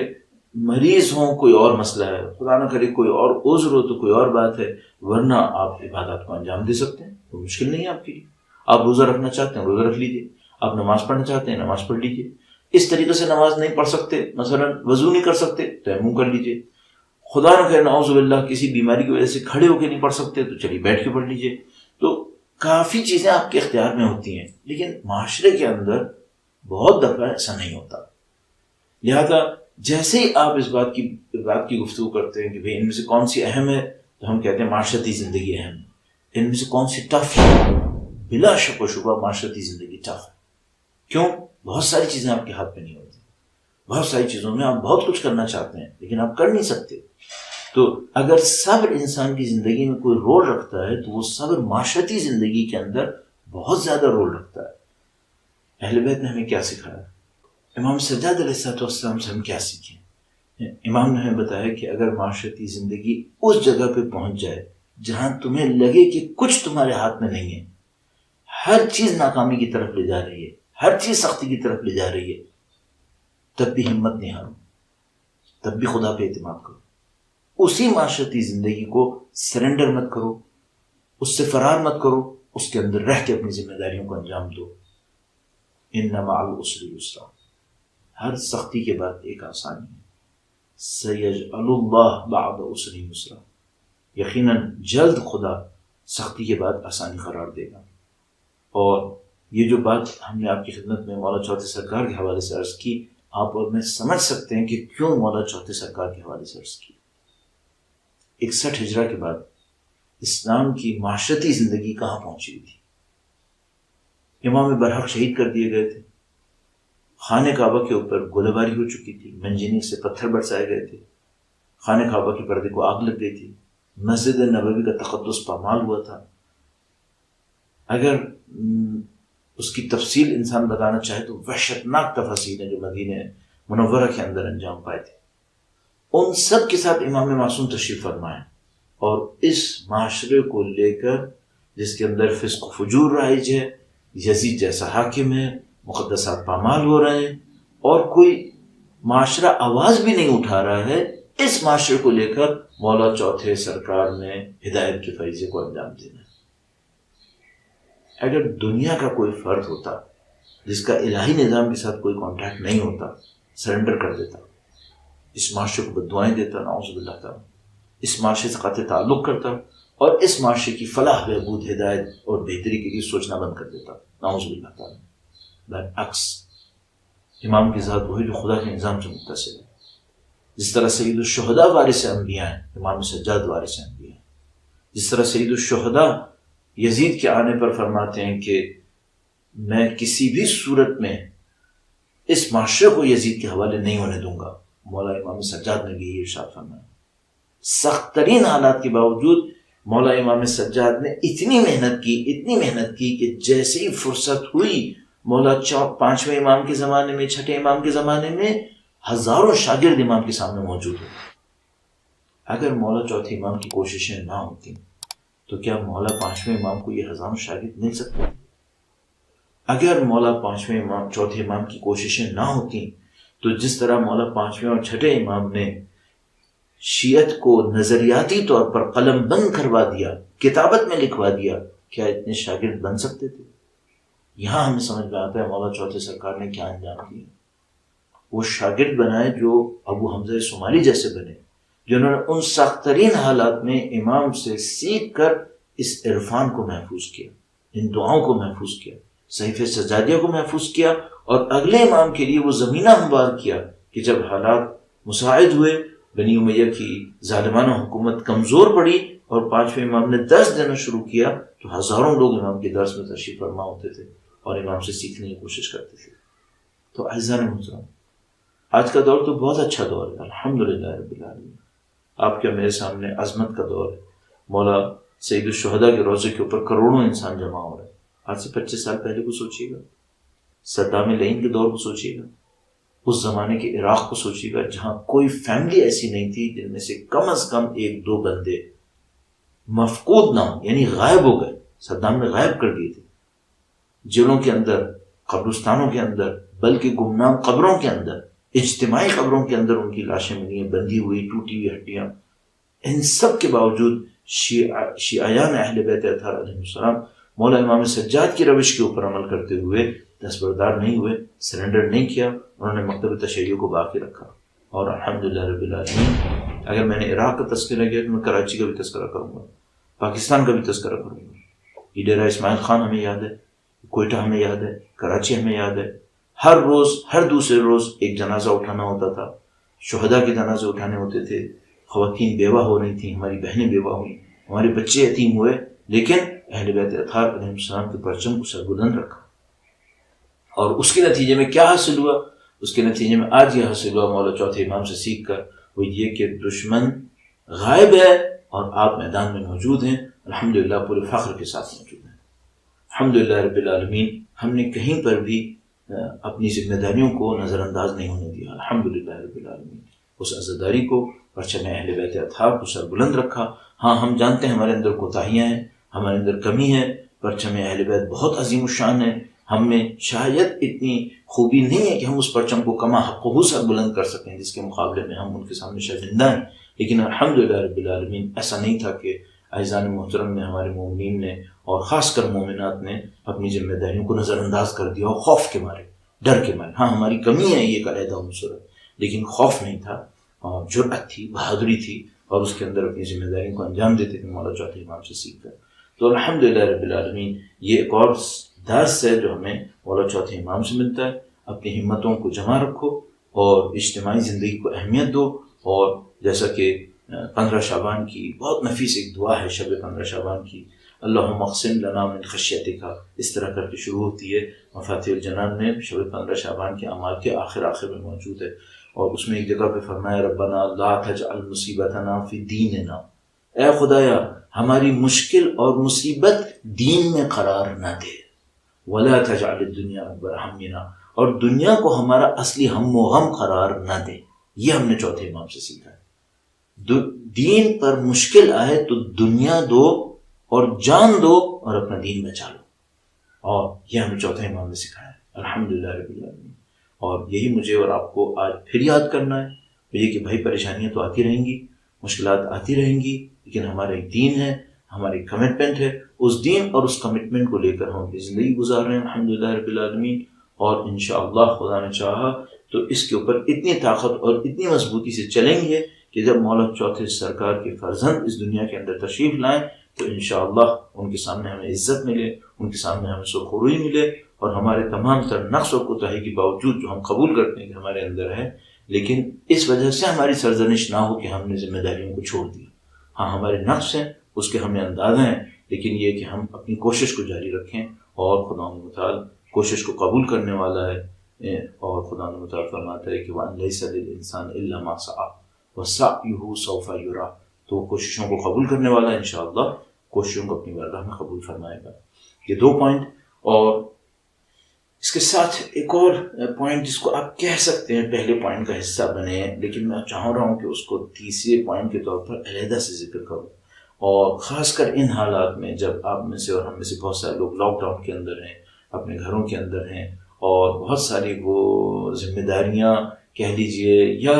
A: مریض ہوں، کوئی اور مسئلہ ہے، خدا نہ کرے کوئی اور عذر ہو تو کوئی اور بات ہے، ورنہ آپ عبادات کو انجام دے سکتے ہیں، کوئی مشکل نہیں ہے آپ کے لیے۔ آپ روزہ رکھنا چاہتے ہیں روزہ رکھ لیجیے، آپ نماز پڑھنا چاہتے ہیں نماز پڑھ لیجیے۔ اس طریقے سے نماز نہیں پڑھ سکتے، مثلا وضو نہیں کر سکتے، تیمم کر لیجیے۔ خدا نہ کرے نعوذ باللہ کسی بیماری کی وجہ سے کھڑے ہو کے نہیں پڑھ سکتے تو چلیے بیٹھ کے پڑھ لیجیے۔ تو کافی چیزیں آپ کے اختیار میں ہوتی ہیں، لیکن معاشرے کے اندر بہت دفعہ ایسا نہیں ہوتا۔ لہذا جیسے ہی آپ اس بات کی گفتگو کرتے ہیں کہ بھئی ان میں سے کون سی اہم ہے، تو ہم کہتے ہیں معاشرتی زندگی اہم ہے۔ ان میں سے کون سی ٹف ہے؟ بلا شک و شبہ معاشرتی زندگی ٹف ہے۔ کیوں؟ بہت ساری چیزیں آپ کے ہاتھ پہ نہیں ہوتی، بہت ساری چیزوں میں آپ بہت کچھ کرنا چاہتے ہیں لیکن آپ کر نہیں سکتے۔ تو اگر صبر انسان کی زندگی میں کوئی رول رکھتا ہے تو وہ صبر معاشرتی زندگی کے اندر بہت زیادہ رول رکھتا ہے۔ اہل بیت نے ہمیں کیا سکھایا؟ امام سجاد علیہ السلام سے ہم کیا سیکھیں؟ امام نے ہمیں بتایا کہ اگر معاشرتی زندگی اس جگہ پہ پہنچ جائے جہاں تمہیں لگے کہ کچھ تمہارے ہاتھ میں نہیں ہے، ہر چیز ناکامی کی طرف لے جا رہی ہے، ہر چیز سختی کی طرف لے جا رہی ہے، تب بھی ہمت نہیں ہارو، تب بھی خدا پہ اعتماد کرو۔ اسی معاشرتی زندگی کو سرنڈر مت کرو، اس سے فرار مت کرو، اس کے اندر رہ کے اپنی ذمہ داریوں کو انجام دو۔ ان مع العسر یسرا، ہر سختی کے بعد ایک آسانی ہے۔ سیجعل اللہ بعد عسر یسرا، یقیناً جلد خدا سختی کے بعد آسانی قرار دے گا۔ اور یہ جو بات ہم نے آپ کی خدمت میں مولا چوتھے سرکار کے حوالے سے عرض کی، آپ اور میں سمجھ سکتے ہیں کہ کیوں مولا چوتھے سرکار کے حوالے سے عرض کی۔ 61 ہجرہ کے بعد اسلام کی معاشرتی زندگی کہاں پہنچی ہوئی تھی؟ امام برحق شہید کر دیے گئے تھے، خانہ کعبہ کے اوپر گولہ باری ہو چکی تھی، منجنیق سے پتھر برسائے گئے تھے، خانہ کعبہ کے پردے کو آگ لگ گئی تھی، مسجد نبوی کا تقدس پامال ہوا تھا۔ اگر اس کی تفصیل انسان بتانا چاہے تو وحشتناک تفاصیل ہیں جو مدینہ منورہ کے اندر انجام پائے تھے۔ ان سب کے ساتھ امام معصوم تشریف فرمائے، اور اس معاشرے کو لے کر جس کے اندر فسق و فجور رائج ہے، یزید جیسا حاکم ہے، مقدسات پامال ہو رہے ہیں، اور کوئی معاشرہ آواز بھی نہیں اٹھا رہا ہے، اس معاشرے کو لے کر مولا چوتھے سرکار نے ہدایت کے فریضے کو انجام دینا ہے۔ اگر دنیا کا کوئی فرد ہوتا جس کا الہی نظام کے ساتھ کوئی کانٹیکٹ نہیں ہوتا، سرنڈر کر دیتا، اس معاشرے کو بددعائیں دیتا، نعوذ باللہ تعالیٰ، اس معاشرے سے قطع تعلق کرتا، اور اس معاشرے کی فلاح بہبود، ہدایت اور بہتری کے لیے سوچنا بند کر دیتا، نعوذ باللہ تعالیٰ۔ برعکس امام کی ذات وہی جو خدا کے نظام سے متصل ہے۔ جس طرح سید الشہداء وارث انبیاء ہیں، امام سجاد وارث انبیاء ہیں۔ جس طرح سید الشہداء یزید کے آنے پر فرماتے ہیں کہ میں کسی بھی صورت میں اس معاشرے کو یزید کے حوالے نہیں ہونے دوں گا۔ مولا امام سجاد نے بھی یہ ارشاد فرمایا۔ سخت ترین حالات کے باوجود مولا امام سجاد نے اتنی محنت کی کہ جیسے ہی فرصت ہوئی، مولا پانچویں امام کے زمانے میں، چھٹے امام کے زمانے میں ہزاروں شاگرد امام کے سامنے موجود ہیں۔ اگر مولا چوتھے امام کی کوششیں نہ ہوتی تو کیا مولا پانچویں امام کو یہ ہزاروں شاگرد مل سکتے؟ اگر مولا پانچویں امام چوتھے امام کی کوششیں نہ ہوتی تو جس طرح مولا پانچویں اور چھٹے امام نے شیعت کو نظریاتی طور پر قلم بند کروا دیا، کتابت میں لکھوا دیا، کیا اتنے شاگرد بن سکتے تھے؟ یہاں ہمیں سمجھ میں آتا ہے مولا چوتھے سرکار نے کیا انجام دیا۔ وہ شاگرد بنائے جو ابو حمزہ صومالی جیسے بنے، جنہوں نے ان سخت ترین حالات میں امام سے سیکھ کر اس عرفان کو محفوظ کیا، ان دعاؤں کو محفوظ کیا، صحیفہ سجادیہ کو محفوظ کیا، اور اگلے امام کے لیے وہ زمینہ ہموار کیا کہ جب حالات مساعد ہوئے، بنی امیہ کی ظالمانہ حکومت کمزور پڑی اور پانچویں امام نے درس دینا شروع کیا تو ہزاروں لوگ امام کے درس میں تشریف فرما ہوتے تھے اور امام سے سیکھنے کی کوشش کرتے تھے۔ تو اعزائے محترم، آج کا دور تو بہت اچھا دور ہے، الحمدللہ رب العالمین۔ آپ کے میرے سامنے عظمت کا دور ہے۔ مولا سید الشہداء کے روضے کے اوپر کروڑوں انسان جمع ہو رہے ہیں۔ آج سے 25 سال پہلے کو سوچیے گا، صدام لعین کے دور کو سوچیے گا، اس زمانے کے عراق کو سوچیے گا جہاں کوئی فیملی ایسی نہیں تھی جن میں سے کم از کم 1-2 بندے مفقود نہ ہوں، یعنی غائب ہو گئے، صدام نے غائب کر دیے تھے، جیلوں کے اندر، قبرستانوں کے اندر، بلکہ گمنام قبروں کے اندر، اجتماعی قبروں کے اندر ان کی لاشیں ملی ہیں، بندھی ہوئی، ٹوٹی ہوئی ہڈیاں۔ ان سب کے باوجود شیعیان اہل بیت اطہار علیہ السلام مولا امام سجاد کی روش کے اوپر عمل کرتے ہوئے دستبردار نہیں ہوئے، سرنڈر نہیں کیا، انہوں نے مکتب تشیع کو باقی رکھا۔ اور الحمدللہ رب العالمین، اگر میں نے عراق کا تذکرہ کیا تو میں کراچی کا بھی تذکرہ کروں گا، پاکستان کا بھی تذکرہ کروں گا۔ یہ ڈیرہ اسماعیل خان ہمیں یاد ہے، کوئٹہ ہمیں یاد ہے، کراچی ہمیں یاد ہے۔ ہر روز، ہر دوسرے روز ایک جنازہ اٹھانا ہوتا تھا، شہداء کے جنازے اٹھانے ہوتے تھے، خواتین بیوہ ہو رہی تھیں، ہماری بہنیں بیوہ ہوئیں، ہمارے بچے یتیم ہوئے، لیکن اہل بیت اطہار علیہ السلام کے پرچم کو سربلند رکھا۔ اور اس کے نتیجے میں کیا حاصل ہوا؟ اس کے نتیجے میں آج یہ حاصل ہوا مولا چوتھے امام سے سیکھ کر، وہ یہ کہ دشمن غائب ہے اور آپ میدان میں موجود ہیں، الحمدللہ پورے فخر کے ساتھ موجود ہیں۔ الحمدللہ رب العالمین، ہم نے کہیں پر بھی اپنی ذمہ داریوں کو نظر انداز نہیں ہونے دیا، الحمدللہ رب العالمین۔ اس عزاداری کو، پرچم اہل بیت اطہار کو سربلند رکھا۔ ہاں، ہم جانتے ہیں ہمارے اندر کوتاہیاں ہیں، ہمارے اندر کمی ہے، پرچم اہل بیت بہت عظیم الشان ہے، ہم میں شاید اتنی خوبی نہیں ہے کہ ہم اس پرچم کو کما حقہ سربلند کر سکیں، جس کے مقابلے میں ہم ان کے سامنے شرمندہ ہیں۔ لیکن الحمدللہ رب العالمین، ایسا نہیں تھا کہ اعزان محترم نے، ہمارے مومنین نے، اور خاص کر مومنات نے اپنی ذمہ داریوں کو نظر انداز کر دیا، اور خوف کے مارے، ڈر کے مارے۔ ہاں، ہماری کمی ہے، یہ ایک علیحدہ عنصر ہے، لیکن خوف نہیں تھا، اور جرأت تھی، بہادری تھی، اور اس کے اندر اپنی ذمہ داریوں کو انجام دیتے تھے مولا چوتھے امام سے سیکھ کر۔ تو الحمدللہ رب العالمین، یہ ایک اور درس ہے جو ہمیں مولا چوتھے امام سے ملتا ہے۔ اپنی ہمتوں کو جمع رکھو اور اجتماعی زندگی کو اہمیت دو، اور جیسا کہ 15 شعبان کی بہت نفیس ایک دعا ہے، شب 15 شعبان کی، اللہم اقسم لنا من خشیتک، اس طرح کر کے شروع ہوتی ہے۔ مفاتیح الجنان میں شب 15 شعبان کے اعمال کے آخر میں موجود ہے، اور اس میں ایک جگہ پہ فرمایا، ربنا لا تجعل مصیبتنا فی دیننا، اے خدایا ہماری مشکل اور مصیبت دین میں قرار نہ دے، ولا تجعل الدنیا اکبر ہمنا، اور دنیا کو ہمارا اصلی ہم و غم قرار نہ دے۔ یہ ہم نے چوتھے امام سے سیکھا ہے۔ دین پر مشکل آئے تو دنیا دو اور جان دو اور اپنا دین بچا لو، اور یہ ہمیں چوتھے امام نے سکھایا ہے، الحمدللہ رب العالمین۔ اور یہی مجھے اور آپ کو آج پھر یاد کرنا ہے، یہ کہ بھائی پریشانیاں تو آتی رہیں گی، مشکلات آتی رہیں گی، لیکن ہمارا ایک دین ہے، ہماری کمٹمنٹ ہے، اس دین اور اس کمٹمنٹ کو لے کر ہم اپنی زندگی گزار رہے ہیں، الحمدللہ رب العالمین۔ اور انشاءاللہ خدا نے چاہا تو اس کے اوپر اتنی طاقت اور اتنی مضبوطی سے چلیں گے کہ جب مولا چوتھے سرکار کے فرزند اس دنیا کے اندر تشریف لائیں تو انشاءاللہ ان کے سامنے ہمیں عزت ملے، ان کے سامنے ہمیں سرخروئی ملے، اور ہمارے تمام تر نقص و کوتاہی کے باوجود جو ہم قبول کرتے ہیں کہ ہمارے اندر ہے، لیکن اس وجہ سے ہماری سرزنش نہ ہو کہ ہم نے ذمہ داریوں کو چھوڑ دیا۔ ہاں، ہمارے نقص ہیں، اس کے ہمیں اندازہ ہیں، لیکن یہ کہ ہم اپنی کوشش کو جاری رکھیں اور خدا متعال کوشش کو قبول کرنے والا ہے، اور خدا متعال فرماتا ہے کہ وَأَن لَيْسَ لِلْإِنسَانِ إِلَّا مَا سَعَىٰ وَسَعْيُهُ سَوْفَ يُرَىٰ، تو وہ کوششوں کو قبول کرنے والا ہے، انشاءاللہ کوششوں کو اپنی بارگاہ میں قبول فرمائے گا۔ یہ 2 پوائنٹ، اور اس کے ساتھ ایک اور پوائنٹ جس کو آپ کہہ سکتے ہیں پہلے پوائنٹ کا حصہ بنے، لیکن میں چاہ رہا ہوں کہ اس کو تیسرے پوائنٹ کے طور پر علیحدہ سے ذکر کروں، اور خاص کر ان حالات میں جب آپ میں سے اور ہم میں سے بہت سارے لوگ لاک ڈاؤن کے اندر ہیں، اپنے گھروں کے اندر ہیں، اور بہت ساری وہ ذمہ داریاں کہہ لیجئے، یا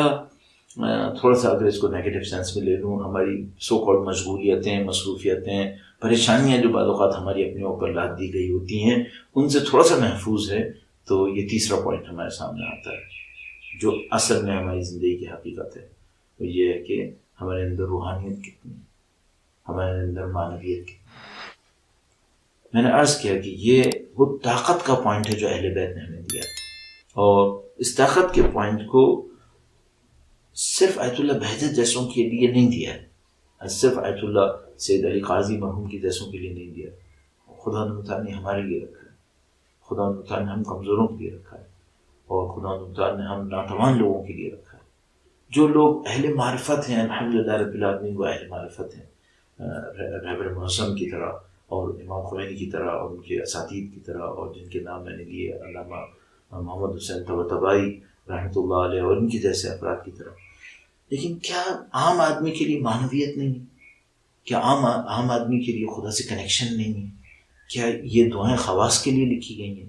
A: تھوڑا سا اگر اس کو نیگیٹو سینس میں لے لوں، ہماری سو کالڈ مشغولیتیں، مصروفیتیں، پریشانیاں جو بعض اوقات ہماری اپنے اوپر لاد دی گئی ہوتی ہیں، ان سے تھوڑا سا محفوظ ہے، تو یہ تیسرا پوائنٹ ہمارے سامنے آتا ہے، جو اصل میں ہماری زندگی کی حقیقت ہے۔ وہ یہ ہے کہ ہمارے اندر روحانیت کتنی، ہمارے اندر معنویت کتنی۔ میں نے عرض کیا کہ یہ وہ طاقت کا پوائنٹ ہے جو اہل بیت نے ہمیں دیا، اور اس طاقت کے پوائنٹ کو صرف آیت اللہ بہجت جیسوں کے لیے نہیں دیا ہے، صرف آیت اللہ سید علی قاضی مرحوم کی جیسوں کے لیے نہیں دیا، خدا تعالیٰ نے ہمارے لیے رکھا ہے، خدا تعالیٰ نے ہم کمزوروں کے لیے رکھا ہے، اور خدا تعالیٰ نے ہم ناتوان لوگوں کے لیے رکھا ہے۔ جو لوگ اہل معرفت ہیں، الحمدللہ رب العالمین وہ اہل معرفت ہیں، رہبر معظم کی طرح اور امام خمینی کی طرح اور ان کے اساتید کی طرح، اور جن کے نام میں نے لیے علامہ محمد حسین طباطبائی رحمۃ اللہ علیہ اور ان کے جیسے افراد کی طرح۔ لیکن کیا عام آدمی کے لیے معنویت نہیں ہے؟ کیا عام آدمی کے لیے خدا سے کنیکشن نہیں ہے؟ کیا یہ دعائیں خواص کے لیے لکھی گئی ہیں؟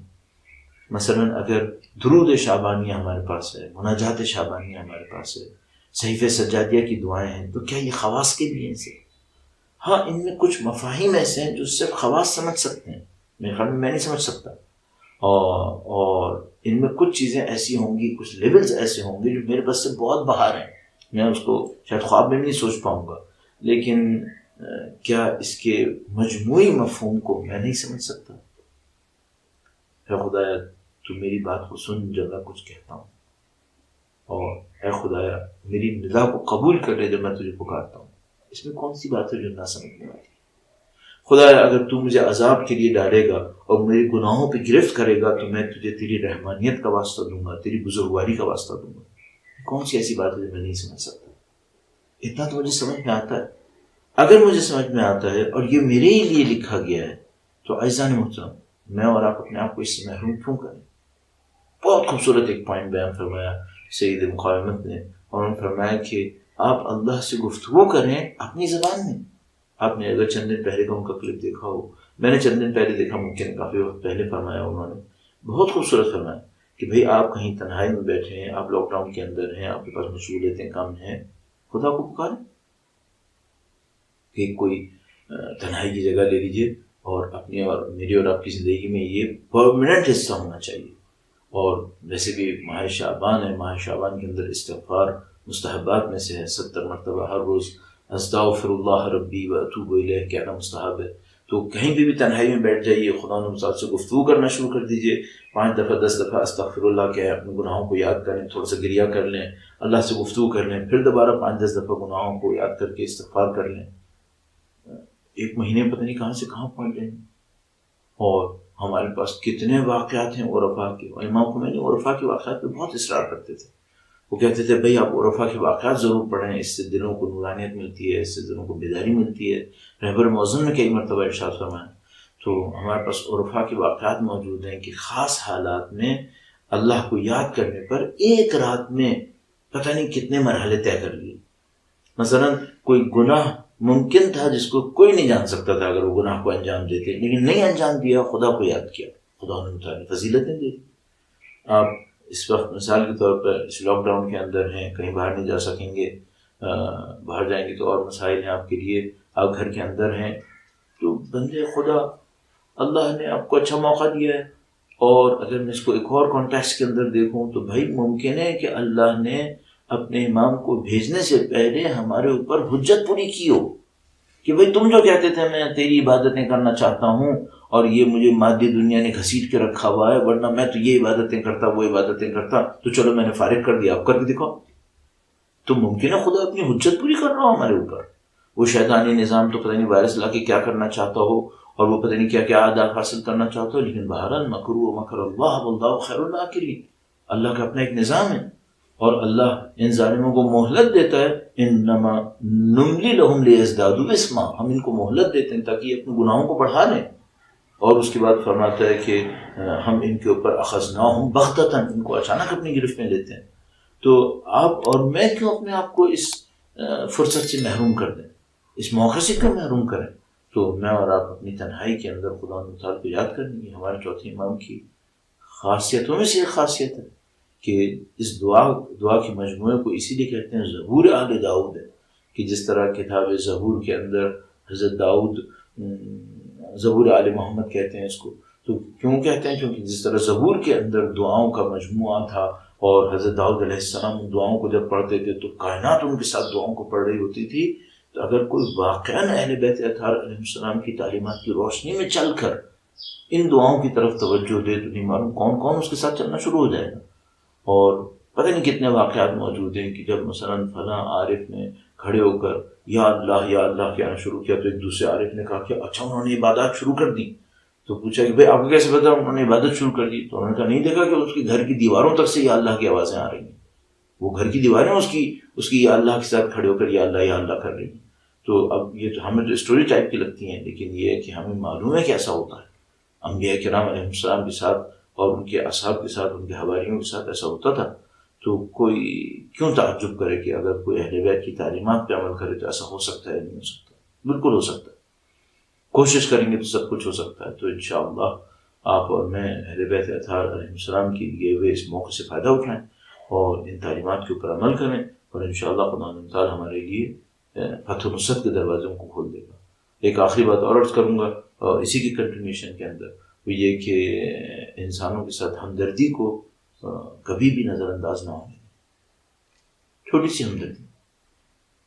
A: مثلا اگر درود شعبانیہ ہمارے پاس ہے، مناجات شعبانیہ ہمارے پاس ہے، صحیفہ سجادیہ کی دعائیں ہیں، تو کیا یہ خواص کے لیے ہیں صرف؟ ہاں، ان میں کچھ مفاہیم ایسے ہیں جو صرف خواص سمجھ سکتے ہیں، میرے خیال میں نہیں سمجھ سکتا، اور ان میں کچھ چیزیں ایسی ہوں گی، کچھ لیولز ایسے ہوں گے جو میرے بس سے بہت باہر ہیں، میں اس کو شاید خواب میں بھی نہیں سوچ پاؤں گا، لیکن کیا اس کے مجموعی مفہوم کو میں نہیں سمجھ سکتا؟ اے خدایا تو میری بات کو سن جب میں کچھ کہتا ہوں، اور اے خدایا میری ندا کو قبول کر لے جب میں تجھے پکارتا ہوں۔ اس میں کون سی بات ہے جو نہ سمجھنے والی؟ خدایا اگر تو مجھے عذاب کے لیے ڈالے گا اور میری گناہوں پہ گرفت کرے گا تو میں تجھے تیری رحمانیت کا واسطہ دوں گا، تیری بزرگواری کا واسطہ دوں گا۔ کون سی ایسی بات ہے جو میں نہیں سمجھ سکتا؟ اتنا تو مجھے سمجھ میں آتا ہے۔ اگر مجھے سمجھ میں آتا ہے اور یہ میرے ہی لیے لکھا گیا ہے تو عزیزان محترم، میں اور آپ اپنے آپ کو اس سے محروم کیوں کریں؟ بہت خوبصورت ایک پوائنٹ بیان فرمایا سید مقاومت نے، اور انہوں نے فرمایا کہ آپ اللہ سے گفتگو کریں اپنی زبان میں۔ آپ نے اگر چند دن پہلے کا ان کا کلپ دیکھا ہو، میں نے چند دن پہلے دیکھا، ممکن کافی وقت پہلے فرمایا انہوں نے، بہت خوبصورت فرمایا کہ بھئی آپ کہیں تنہائی میں بیٹھے ہیں، آپ لاک ڈاؤن کے اندر ہیں، آپ کے پاس مشغولیتیں کم ہیں، خدا کو پکاریں۔ کہ کوئی تنہائی کی جگہ لے لیجئے، اور اپنی اور میری اور آپ کی زندگی میں یہ پرماننٹ حصہ ہونا چاہیے۔ اور ویسے بھی ماہ شعبان ہے، ماہ شعبان کے اندر استغفار مستحبات میں سے ہے، 70 مرتبہ ہر روز استغفر اللہ ربی و اتوب الیہ کہنا مستحب ہے۔ تو کہیں بھی تنہائی میں بیٹھ جائیے، خدا نے سے گفتگو کرنا شروع کر دیجئے، 5 دفعہ 10 دفعہ استغفر اللہ کہیں، اپنے گناہوں کو یاد کریں، تھوڑا سا گریہ کر لیں، اللہ سے گفتگو کر لیں، پھر دوبارہ 5-10 دفعہ گناہوں کو یاد کر کے استغفار کر لیں۔ 1 مہینے پتہ نہیں کہاں سے کہاں پہنچ جائیں۔ اور ہمارے پاس کتنے واقعات ہیں عرفاء کے، اور امام خمینی عرفاء کے واقعات پہ بہت اصرار کرتے تھے۔ وہ کہتے تھے بھئی آپ عرفاء کے واقعات ضرور پڑھیں، اس سے دلوں کو نورانیت ملتی ہے، اس سے دلوں کو بیداری ملتی ہے۔ رہبر معظم نے کئی مرتبہ ارشاد فرمایا۔ تو ہمارے پاس عرفاء کے واقعات موجود ہیں کہ خاص حالات میں اللہ کو یاد کرنے پر ایک رات میں پتہ نہیں کتنے مرحلے طے کر لیے۔ مثلا کوئی گناہ ممکن تھا جس کو کوئی نہیں جان سکتا تھا اگر وہ گناہ کو انجام دیتے، لیکن نہیں انجام دیا، خدا کو یاد کیا، خدا نے متعالی فضیلتیں دی۔ آپ اس وقت مثال کے طور پر اس لاک ڈاؤن کے اندر ہیں، کہیں باہر نہیں جا سکیں گے، باہر جائیں گے تو اور مسائل ہیں آپ کے لیے، آپ گھر کے اندر ہیں، تو بندے خدا اللہ نے آپ کو اچھا موقع دیا ہے۔ اور اگر میں اس کو ایک اور کانٹیکسٹ کے اندر دیکھوں تو بھائی ممکن ہے کہ اللہ نے اپنے امام کو بھیجنے سے پہلے ہمارے اوپر حجت پوری کی ہو کہ بھئی تم جو کہتے تھے میں تیری عبادتیں کرنا چاہتا ہوں اور یہ مجھے مادی دنیا نے گھسیٹ کے رکھا ہوا ہے، ورنہ میں تو یہ عبادتیں کرتا وہ عبادتیں کرتا، تو چلو میں نے فارغ کر دیا، آپ کر کے دکھاؤ۔ تو ممکن ہے خدا اپنی حجت پوری کر رہا ہو ہمارے اوپر۔ وہ شیطانی نظام تو پتہ نہیں وائرس لا کے کیا کرنا چاہتا ہو، اور وہ پتہ نہیں کیا کیا اہداف حاصل کرنا چاہتا ہو، لیکن بہرحال مکروا ومکر اللہ واللہ خیر الماکرین، اللہ کا اپنا ایک نظام ہے، اور اللہ ان ظالموں کو مہلت دیتا ہے، انما نملی لہم لیزدادوا اسما، ہم ان کو مہلت دیتے ہیں تاکہ یہ اپنے گناہوں کو بڑھا لیں، اور اس کے بعد فرماتا ہے کہ ہم ان کے اوپر اخذناہم بغتۃ، ان کو اچانک اپنی گرفت میں لیتے ہیں۔ تو آپ اور میں کیوں اپنے آپ کو اس فرصت سے محروم کر دیں، اس موقع سے کیوں محروم کریں؟ تو میں اور آپ اپنی تنہائی کے اندر خدا تعالیٰ کو یاد کریں گے۔ ہمارے چوتھے امام کی خاصیتوں میں سے ایک خاصیت ہے کہ اس دعا کے مجموعے کو اسی لیے کہتے ہیں زبور آل داؤد ہے، کہ جس طرح کتاب زبور کے اندر حضرت داؤد، زبور آل محمد کہتے ہیں اس کو، تو کیوں کہتے ہیں؟ کیونکہ جس طرح زبور کے اندر دعاؤں کا مجموعہ تھا، اور حضرت داؤد علیہ السلام ان دعاؤں کو جب پڑھتے تھے تو کائنات ان کے ساتھ دعاؤں کو پڑھ رہی ہوتی تھی، تو اگر کوئی واقعاً اہل بیت اطہار علیہ السلام کی تعلیمات کی روشنی میں چل کر ان دعاؤں کی طرف توجہ دے تو نہیں معلوم کون کون اس کے ساتھ چلنا شروع ہو جائے گا۔ اور پتہ نہیں کتنے واقعات موجود ہیں کہ جب مثلاً فلاں عارف نے کھڑے ہو کر یا اللہ کہنا شروع کیا، تو ایک دوسرے عارف نے کہا کہ اچھا انہوں نے عبادات شروع کر دی، تو پوچھا کہ بھئی آپ کو کیسے پتا انہوں نے عبادت شروع کر دی؟ تو انہوں نے کہا نہیں دیکھا کہ اس کے گھر کی دیواروں تک سے یا اللہ کی آوازیں آ رہی ہیں، وہ گھر کی دیواریں اس کی یا اللہ کے ساتھ کھڑے ہو کر یا اللہ کر رہی ہیں۔ تو اب یہ تو ہمیں تو اسٹوری ٹائپ کی لگتی ہیں، لیکن یہ ہے کہ ہمیں معلوم ہے کہ ایسا ہوتا ہے، انبیاء کرام علیہ السلام کے ساتھ اور ان کے اصحاب کے ساتھ، ان کے حواریوں کے ساتھ ایسا ہوتا تھا۔ تو کوئی کیوں تعجب کرے کہ اگر کوئی اہل بیت کی تعلیمات پہ عمل کرے تو ایسا ہو سکتا ہے؟ نہیں ہو سکتا، بالکل ہو سکتا ہے، کوشش کریں گے تو سب کچھ ہو سکتا ہے۔ تو انشاءاللہ آپ اور میں اہل بیت اطہار علیہ السلام کی دیے ہوئے اس موقع سے فائدہ اٹھائیں اور ان تعلیمات کے اوپر عمل کریں، اور انشاءاللہ خدا تعالیٰ ہمارے لیے فتح و نصرت کے دروازوں کو کھول دے گا۔ ایک آخری بات اور عرض کروں گا اور اسی کی کنٹینیوشن کے اندر، وہ یہ کہ انسانوں کے ساتھ ہمدردی کو کبھی بھی نظر انداز نہ ہونے، چھوٹی سی ہمدردی،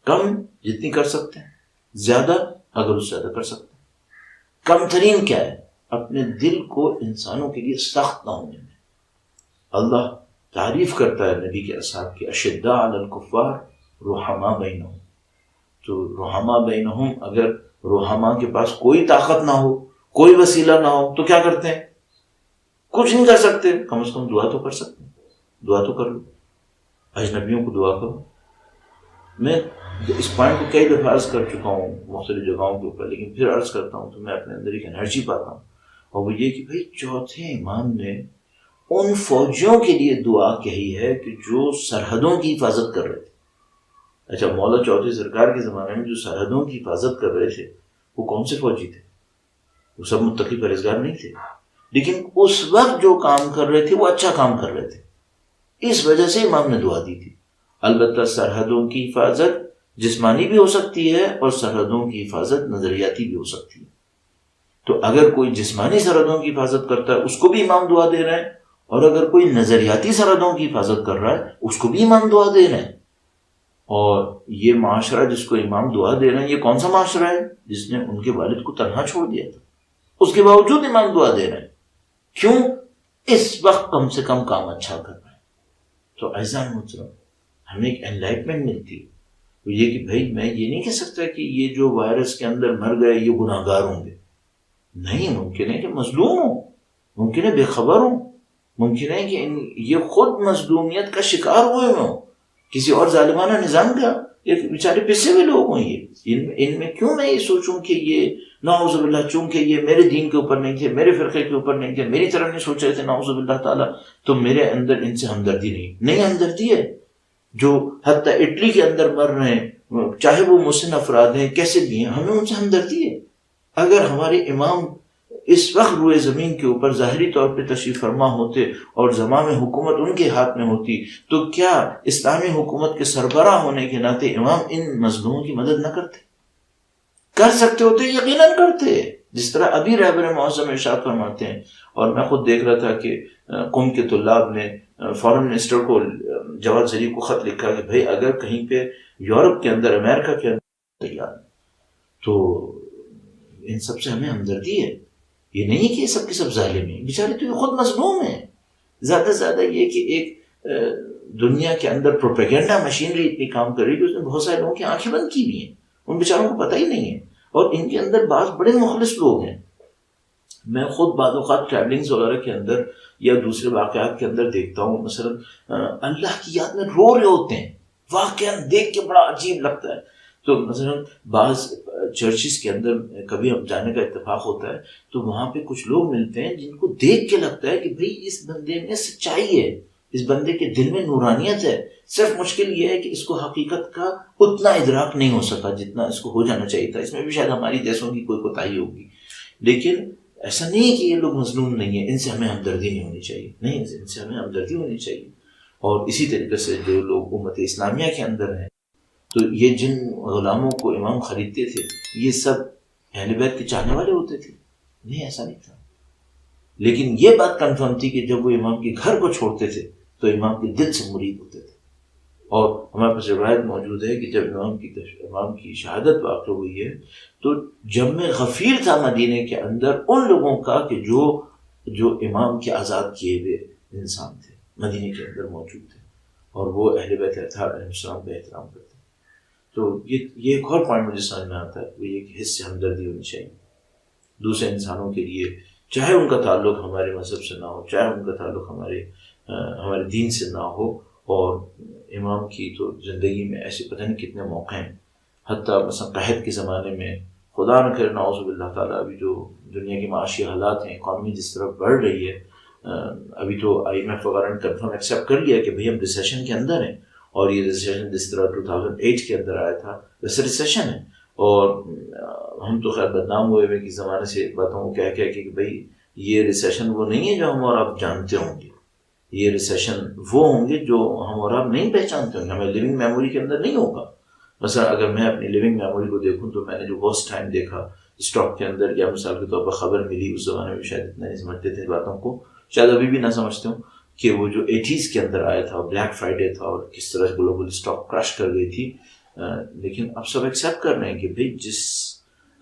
A: کم جتنی کر سکتے ہیں، زیادہ اگر اس سے زیادہ کر سکتے ہیں۔ کم ترین کیا ہے؟ اپنے دل کو انسانوں کے لیے سخت نہ ہونے میں۔ اللہ تعریف کرتا ہے نبی کے اصحاب کی، اشداء علی الکفار رحماء بینہم، تو رحماء بینہم، اگر رحماء کے پاس کوئی طاقت نہ ہو، کوئی وسیلہ نہ ہو تو کیا کرتے ہیں؟ کچھ نہیں کر سکتے، کم از کم دعا تو کر سکتے ہیں، دعا تو کر لو، اجنبیوں کو دعا کرو۔ میں اس پوائنٹ کو کئی دفعہ عرض کر چکا ہوں مختلف جگہوں کے اوپر، لیکن پھر عرض کرتا ہوں تو میں اپنے اندر ایک انرجی پاتا ہوں، اور وہ یہ کہ بھئی چوتھے امام نے ان فوجیوں کے لیے دعا کہی ہے کہ جو سرحدوں کی حفاظت کر رہے تھے۔ اچھا، مولا چوتھے سرکار کے زمانے میں جو سرحدوں کی حفاظت کر رہے تھے وہ کون سے فوجی تھے؟ وہ سب متقی پرہیزگار نہیں تھے، لیکن اس وقت جو کام کر رہے تھے وہ اچھا کام کر رہے تھے، اس وجہ سے امام نے دعا دی تھی۔ البتہ سرحدوں کی حفاظت جسمانی بھی ہو سکتی ہے اور سرحدوں کی حفاظت نظریاتی بھی ہو سکتی ہے۔ تو اگر کوئی جسمانی سرحدوں کی حفاظت کرتا ہے اس کو بھی امام دعا دے رہے ہیں، اور اگر کوئی نظریاتی سرحدوں کی حفاظت کر رہا ہے اس کو بھی امام دعا دے رہے ہیں۔ اور یہ معاشرہ جس کو امام دعا دے رہے ہیں، یہ کون سا معاشرہ ہے؟ جس نے ان کے والد کو تنہا چھوڑ دیا تھا، اس کے باوجود امام دعا دے رہے ہیں۔ کیوں؟ اس وقت کم سے کم کام اچھا کر رہے ہیں۔ تو اعزائے محترم، ہمیں ایک انلائٹمنٹ ملتی ہے، وہ یہ کہ بھائی میں یہ نہیں کہہ سکتا کہ یہ جو وائرس کے اندر مر گئے یہ گناہ گار ہوں گے، نہیں، ممکن ہے کہ مظلوم ہوں، ممکن ہے بے خبر ہوں، ممکن ہے کہ یہ خود مظلومیت کا شکار ہوئے ہوں کسی اور ظالمانہ نظام کا، یہ بیچارے پسے ہوئے لوگ ہوں۔ یہ ان میں کیوں میں یہ سوچوں کہ یہ نعوذ باللہ، چونکہ یہ میرے دین کے اوپر نہیں تھے، میرے فرقے کے اوپر نہیں تھے، میری طرح نہیں سوچ رہے تھے نعوذ باللہ تعالیٰ، تو میرے اندر ان سے ہمدردی نہیں ہمدردی ہے۔ جو حتیٰ اٹلی کے اندر مر رہے ہیں، چاہے وہ محسن افراد ہیں، کیسے بھی ہیں، ہمیں ان سے ہمدردی ہے۔ اگر ہمارے امام اس وقت روئے زمین کے اوپر ظاہری طور پہ تشریف فرما ہوتے اور زمام حکومت ان کے ہاتھ میں ہوتی، تو کیا اسلامی حکومت کے سربراہ ہونے کے ناطے امام ان مظلوموں کی مدد نہ کرتے؟ کر سکتے ہوتے، یقیناً کرتے، جس طرح ابھی رہبر معظم ارشاد فرماتے ہیں۔ اور میں خود دیکھ رہا تھا کہ قم کے طلاب نے فارن منسٹر کو، جواد ظریف کو خط لکھا کہ بھئی اگر کہیں پہ یورپ کے اندر، امریکہ کے اندر تیار، تو ان سب سے ہمیں ہمدردی ہے۔ یہ نہیں کہ یہ سب کے سب ظالم ہیں، بیچارے تو یہ خود مظلوم ہیں۔ زیادہ سے زیادہ یہ کہ ایک دنیا کے اندر پروپیگنڈا مشینری اتنی کام کر رہی ہے کہ اس میں بہت سارے لوگوں کی آنکھیں بند کی ہوئی ہیں، ان بیچاروں کو پتہ ہی نہیں ہے، اور ان کے اندر بعض بڑے مخلص لوگ ہیں میں خود بعض اوقات ٹریولنگز وغیرہ کے اندر یا دوسرے واقعات کے اندر دیکھتا ہوں، مثلا اللہ کی یاد میں رو رہے ہوتے ہیں، واقعہ دیکھ کے بڑا عجیب لگتا ہے. تو مثلا بعض چرچز کے اندر کبھی ہم جانے کا اتفاق ہوتا ہے تو وہاں پہ کچھ لوگ ملتے ہیں جن کو دیکھ کے لگتا ہے کہ بھئی اس بندے میں سچائی ہے، اس بندے کے دل میں نورانیت ہے، صرف مشکل یہ ہے کہ اس کو حقیقت کا اتنا ادراک نہیں ہو سکا جتنا اس کو ہو جانا چاہیے تھا. اس میں بھی شاید ہماری جیسوں کی کوئی کوتاہی ہوگی، لیکن ایسا نہیں ہے کہ یہ لوگ مظلوم نہیں ہیں، ان سے ہمیں ہمدردی نہیں ہونی چاہیے، نہیں، ان سے ہمیں ہمدردی ہونی چاہیے. اور اسی طریقے سے جو لوگ امت اسلامیہ کے اندر ہیں، تو یہ جن غلاموں کو امام خریدتے تھے یہ سب اہل بیت کے چاہنے والے ہوتے تھے؟ نہیں، ایسا نہیں تھا. لیکن یہ بات کنفرم تھی کہ جب وہ امام کے گھر کو چھوڑتے تھے تو امام کے دل سے مرید ہوتے تھے. اور ہمارے پاس روایت موجود ہے کہ جب امام کی شہادت واقع ہوئی ہے تو جب میں غفیر تھا مدینے کے اندر ان لوگوں کا کہ جو امام کے آزاد کیے ہوئے انسان تھے مدینے کے اندر موجود تھے، اور وہ اہل بیت اطہار علیہ السلام کا احترام کرتے. تو یہ ایک اور پوائنٹ مجھے سمجھ میں آتا ہے، وہ یہ کہ حس سے ہمدردی ہونی چاہیے دوسرے انسانوں کے لیے، چاہے ان کا تعلق ہمارے مذہب سے نہ ہو، چاہے ان کا تعلق ہمارے دین سے نہ ہو. اور امام کی تو زندگی میں ایسے پتہ نہیں کتنے موقع ہیں، حتیٰ مثلا قحط کے زمانے میں، خدا نہ کرے نعوذ باللہ تعالیٰ، ابھی جو دنیا کی معاشی حالات ہیں، اکانومی جس طرح بڑھ رہی ہے، ابھی تو IMF وغیرہ نے کنفرم ایکسیپٹ کر لیا کہ بھئی ہم ریسیشن کے اندر ہیں، اور یہ ریسیشن جس طرح 2008 کے اندر آیا تھا ویسے ریسیشن ہے. اور ہم تو خیر بدنام ہوئے ہوئے کس زمانے سے باتوں کو کہہ کہ بھئی یہ ریسیشن وہ نہیں ہے جو ہم اور آپ جانتے ہوں گے، یہ ریسیشن وہ ہوں گے جو ہم اور آپ نہیں پہچانتے ہوں گے، ہمیں لیونگ میموری کے اندر نہیں ہوگا. مثلا اگر میں اپنی لیونگ میموری کو دیکھوں تو میں نے جو ورسٹ ٹائم دیکھا اسٹاک کے اندر، یا مثال کے طور پر خبر ملی، اس زمانے میں شاید اتنا نہیں سمجھتے تھے باتوں کو، شاید ابھی بھی نہ سمجھتے ہوں، کہ وہ جو 80s کے اندر آیا تھا بلیک فرائیڈے تھا اور کس طرح گلوبل اسٹاک کرش کر گئی تھی. لیکن اب سب ایکسیپٹ کر رہے ہیں کہ بھئی جس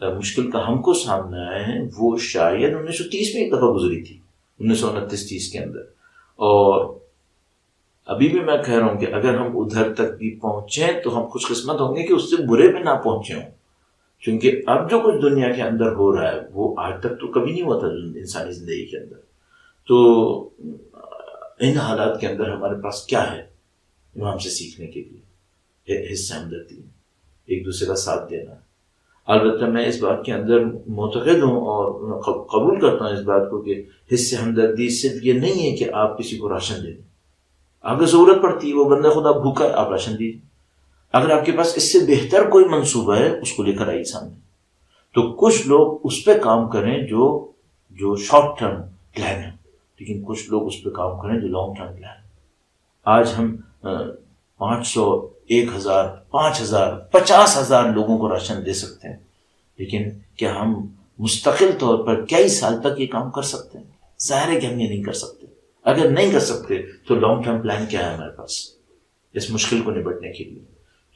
A: مشکل کا ہم کو سامنے آئے ہیں وہ شاید 1930 میں ایک دفعہ گزری تھی، 1929-30 کے اندر. اور ابھی بھی میں کہہ رہا ہوں کہ اگر ہم ادھر تک بھی پہنچیں تو ہم خوش قسمت ہوں گے کہ اس سے برے بھی نہ پہنچے ہوں، کیونکہ اب جو کچھ دنیا کے اندر ہو رہا ہے وہ آج تک تو کبھی نہیں ہوا تھا انسانی زندگی کے اندر. تو ان حالات کے اندر ہمارے پاس کیا ہے امام سے سیکھنے کے لیے؟ حصہ ہمدردی، ایک دوسرے کا ساتھ دینا. البتہ میں اس بات کے اندر معتقد ہوں اور قبول کرتا ہوں اس بات کو کہ حصہ ہمدردی صرف یہ نہیں ہے کہ آپ کسی کو راشن دے دیں. اگر ضرورت پڑتی ہے، وہ بندہ خدا بھوکا ہے، آپ راشن دیجیے. اگر آپ کے پاس اس سے بہتر کوئی منصوبہ ہے اس کو لے کر آئیے سامنے. تو کچھ لوگ اس پہ کام کریں جو شارٹ ٹرم پلان ہے، لیکن کچھ لوگ اس پہ کام کریں جو لانگ ٹرم پلان ہے. آج ہم 500، 1000، 5000، 50,000 لوگوں کو راشن دے سکتے ہیں، لیکن کیا ہم مستقل طور پر کئی سال تک یہ کام کر سکتے ہیں؟ ظاہر ہے کہ ہم یہ نہیں کر سکتے. اگر نہیں کر سکتے تو لانگ ٹرم پلان کیا ہے ہمارے پاس اس مشکل کو نپٹنے کے لیے؟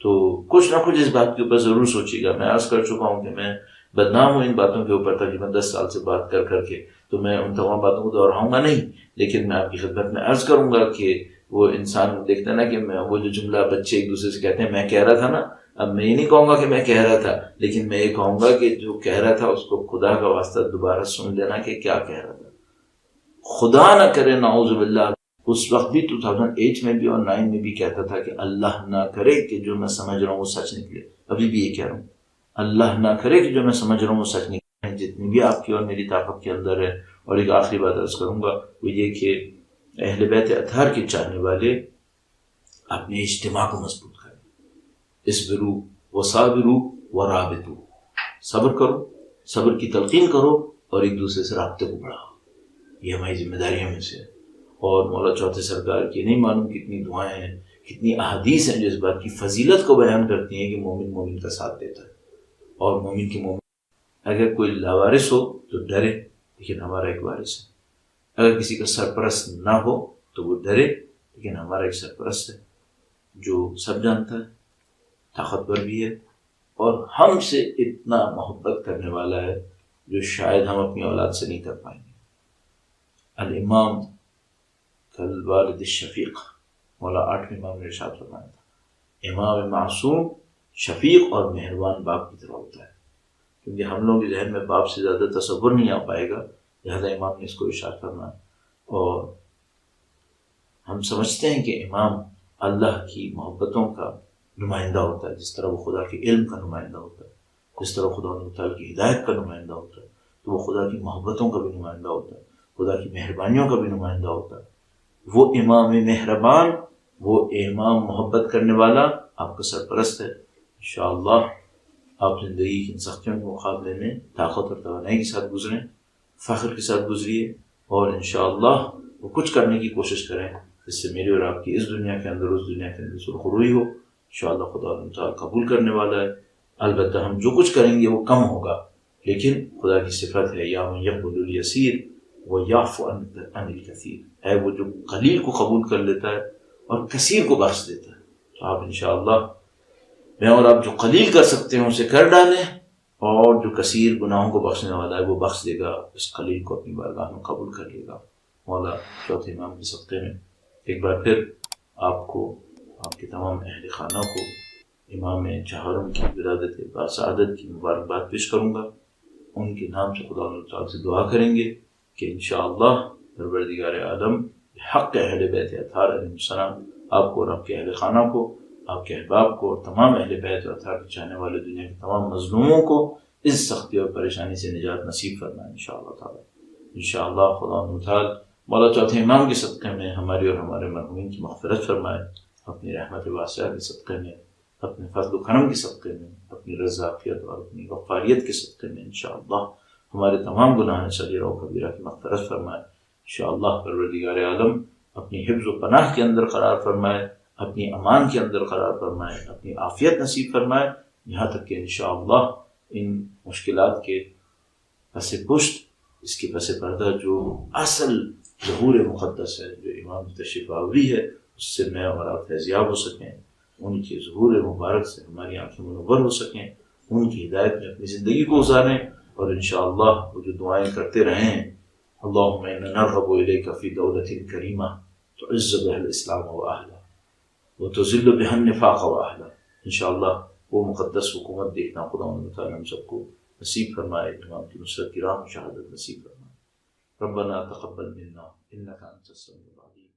A: تو کچھ نہ کچھ اس بات کے اوپر ضرور سوچیے گا. میں عرض کر چکا ہوں کہ میں بدنام ہوں ان باتوں کے اوپر تقریباً 10 سال سے بات کر کے، تو میں ان تمام باتوں کو دہراؤں گا نہیں، لیکن میں آپ کی خدمت میں عرض کروں گا کہ وہ انسان دیکھتا نا کہ وہ جو جملہ بچے ایک دوسرے سے کہتے ہیں میں کہہ رہا تھا نا، اب میں یہ نہیں کہوں گا کہ میں کہہ رہا تھا، لیکن میں یہ کہوں گا کہ جو کہہ رہا تھا اس کو خدا کا واسطہ دوبارہ سن لینا کہ کیا کہہ رہا تھا. خدا نہ کرے نعوذ باللہ اس وقت بھی 2008 میں بھی اور 9 میں بھی کہتا تھا کہ اللہ نہ کرے کہ جو میں سمجھ رہا ہوں وہ سچ نکلے. ابھی بھی یہ کہہ رہا ہوں، اللہ نہ کرے کہ جو میں سمجھ رہا ہوں وہ سچ نکلے، جتنی بھی آپ کی اور میری طاقت کے اندر ہے. اور ایک آخری بات عرض کروں گا، وہ یہ کہ اہل بیت اطہار کے چاہنے والے اپنے اجتماع کو مضبوط کریں. اصبروا وصابروا ورابطوا، صبر کرو، صبر کی تلقین کرو اور ایک دوسرے سے رابطے کو بڑھاؤ. یہ ہماری ذمہ داریوں میں سے ہے. اور مولا چوتھے سرکار کی نہیں معلوم کتنی دعائیں ہیں، کتنی احادیث ہیں جو اس بات کی فضیلت کو بیان کرتی ہیں کہ مومن مومن کا ساتھ دیتا ہے. اور مومن کی مومن، اگر کوئی لاوارث ہو تو ڈرے، لیکن ہمارا ایک وارث ہے. اگر کسی کا سرپرست نہ ہو تو وہ ڈرے، لیکن ہمارا ایک سرپرست ہے جو سب جانتا ہے، طاقتور بھی ہے، اور ہم سے اتنا محبت کرنے والا ہے جو شاید ہم اپنی اولاد سے نہیں کر پائیں گے. الامام کالوالد الشفیق، مولا 8ویں امام نے ارشاد فرمایا تھا، امام معصوم شفیق اور مہربان باپ کی طرح ہوتا ہے. کیونکہ ہم لوگوں کے ذہن میں باپ سے زیادہ تصور نہیں آ پائے گا، لہذا امام نے اس کو ارشاد فرمایا. اور ہم سمجھتے ہیں کہ امام اللہ کی محبتوں کا نمائندہ ہوتا ہے، جس طرح وہ خدا کے علم کا نمائندہ ہوتا ہے، جس طرح خدا تعالیٰ کی ہدایت کا نمائندہ ہوتا ہے، تو وہ خدا کی محبتوں کا بھی نمائندہ ہوتا ہے، خدا کی مہربانیوں کا بھی نمائندہ ہوتا ہے. وہ امام مہربان، وہ امام محبت کرنے والا آپ کا سرپرست ہے. انشاءاللہ آپ زندگی کی ان سختیوں کے مقابلے میں طاقت اور توانائی کے ساتھ گزریں، فخر کے ساتھ گزریے، اور انشاءاللہ وہ کچھ کرنے کی کوشش کریں جس سے میری اور آپ کی اس دنیا کے اندر اس دنیا کے اندر سرخروئی ہو. انشاءاللہ خدا تعالیٰ قبول کرنے والا ہے. البتہ ہم جو کچھ کریں گے وہ کم ہوگا، لیکن خدا کی صفت ہے یا من یقبل الیسیر ویعفو عن الکثیر، ہے وہ جو قلیل کو قبول کر لیتا ہے اور کثیر کو بخش دیتا ہے. تو آپ انشاءاللہ میں اور آپ جو قلیل کر سکتے ہیں اسے کر ڈالیں، اور جو کثیر گناہوں کو بخشنے والا ہے وہ بخش دے گا، اس قلیل کو اپنی بارگاہ میں قبول کر لے گا. مولا چوتھے امام کے صدقے میں ایک بار پھر آپ کو، آپ کے تمام اہل خانہ کو امام چہارم کی ولادت باسعادت کی مبارکباد پیش کروں گا. ان کے نام سے خدا تعالیٰ سے دعا کریں گے کہ انشاءاللہ پروردگار عالم حق اہل بیت اطہار علیہ السلام آپ کو اور آپ کے اہل خانہ کو، آپ کے احباب کو اور تمام اہل بیت اطہار کے چاہنے والے دنیا کے تمام مظلوموں کو اس سختی اور پریشانی سے نجات نصیب فرمائے انشاءاللہ تعالیٰ. انشاءاللہ خدا تعالیٰ مولا چوتھے امام کے صدقے میں ہماری اور ہمارے مرحومین کی مغفرت فرمائے، اپنی رحمت واسعہ کے صدقے میں، اپنے فضل و کرم کے صدقے میں، اپنی رضاقیت اور اپنی غفاریت کے صدقے میں انشاءاللہ ہمارے تمام گناہ صغیرہ و کبیرہ کی مغفرت فرمائے. انشاءاللہ پروردگار عالم اپنی حفظ و پناہ کے اندر قرار فرمائے، اپنی امان کے اندر قرار فرمائے، اپنی عافیت نصیب فرمائے، یہاں تک کہ انشاءاللہ ان مشکلات کے پس پشت، اس کے پس پردہ جو اصل ظہور مقدس ہے، جو امام تشریف آوری ہے، اس سے میں اور آپ فیضیاب ہو سکیں، ان کے ظہور مبارک سے ہماری آنکھیں منور ہو سکیں، ان کی ہدایت میں اپنی زندگی کو گزاریں، اور انشاءاللہ وہ جو دعائیں کرتے رہیں، اللہم انا نرغب الیک فی دولت کریمہ تعز بها الاسلام واہلہ وتذل بها النفاق واہلہ. انشاءاللہ وہ مقدس حکومت دیکھنا خدا تعالیٰ ہم سب کو نصیب فرمائے، امام کی نصرت کی راہ میں شہادت نصیب فرمائے. ربنا تقبل منا انک انت السمیع العلیم.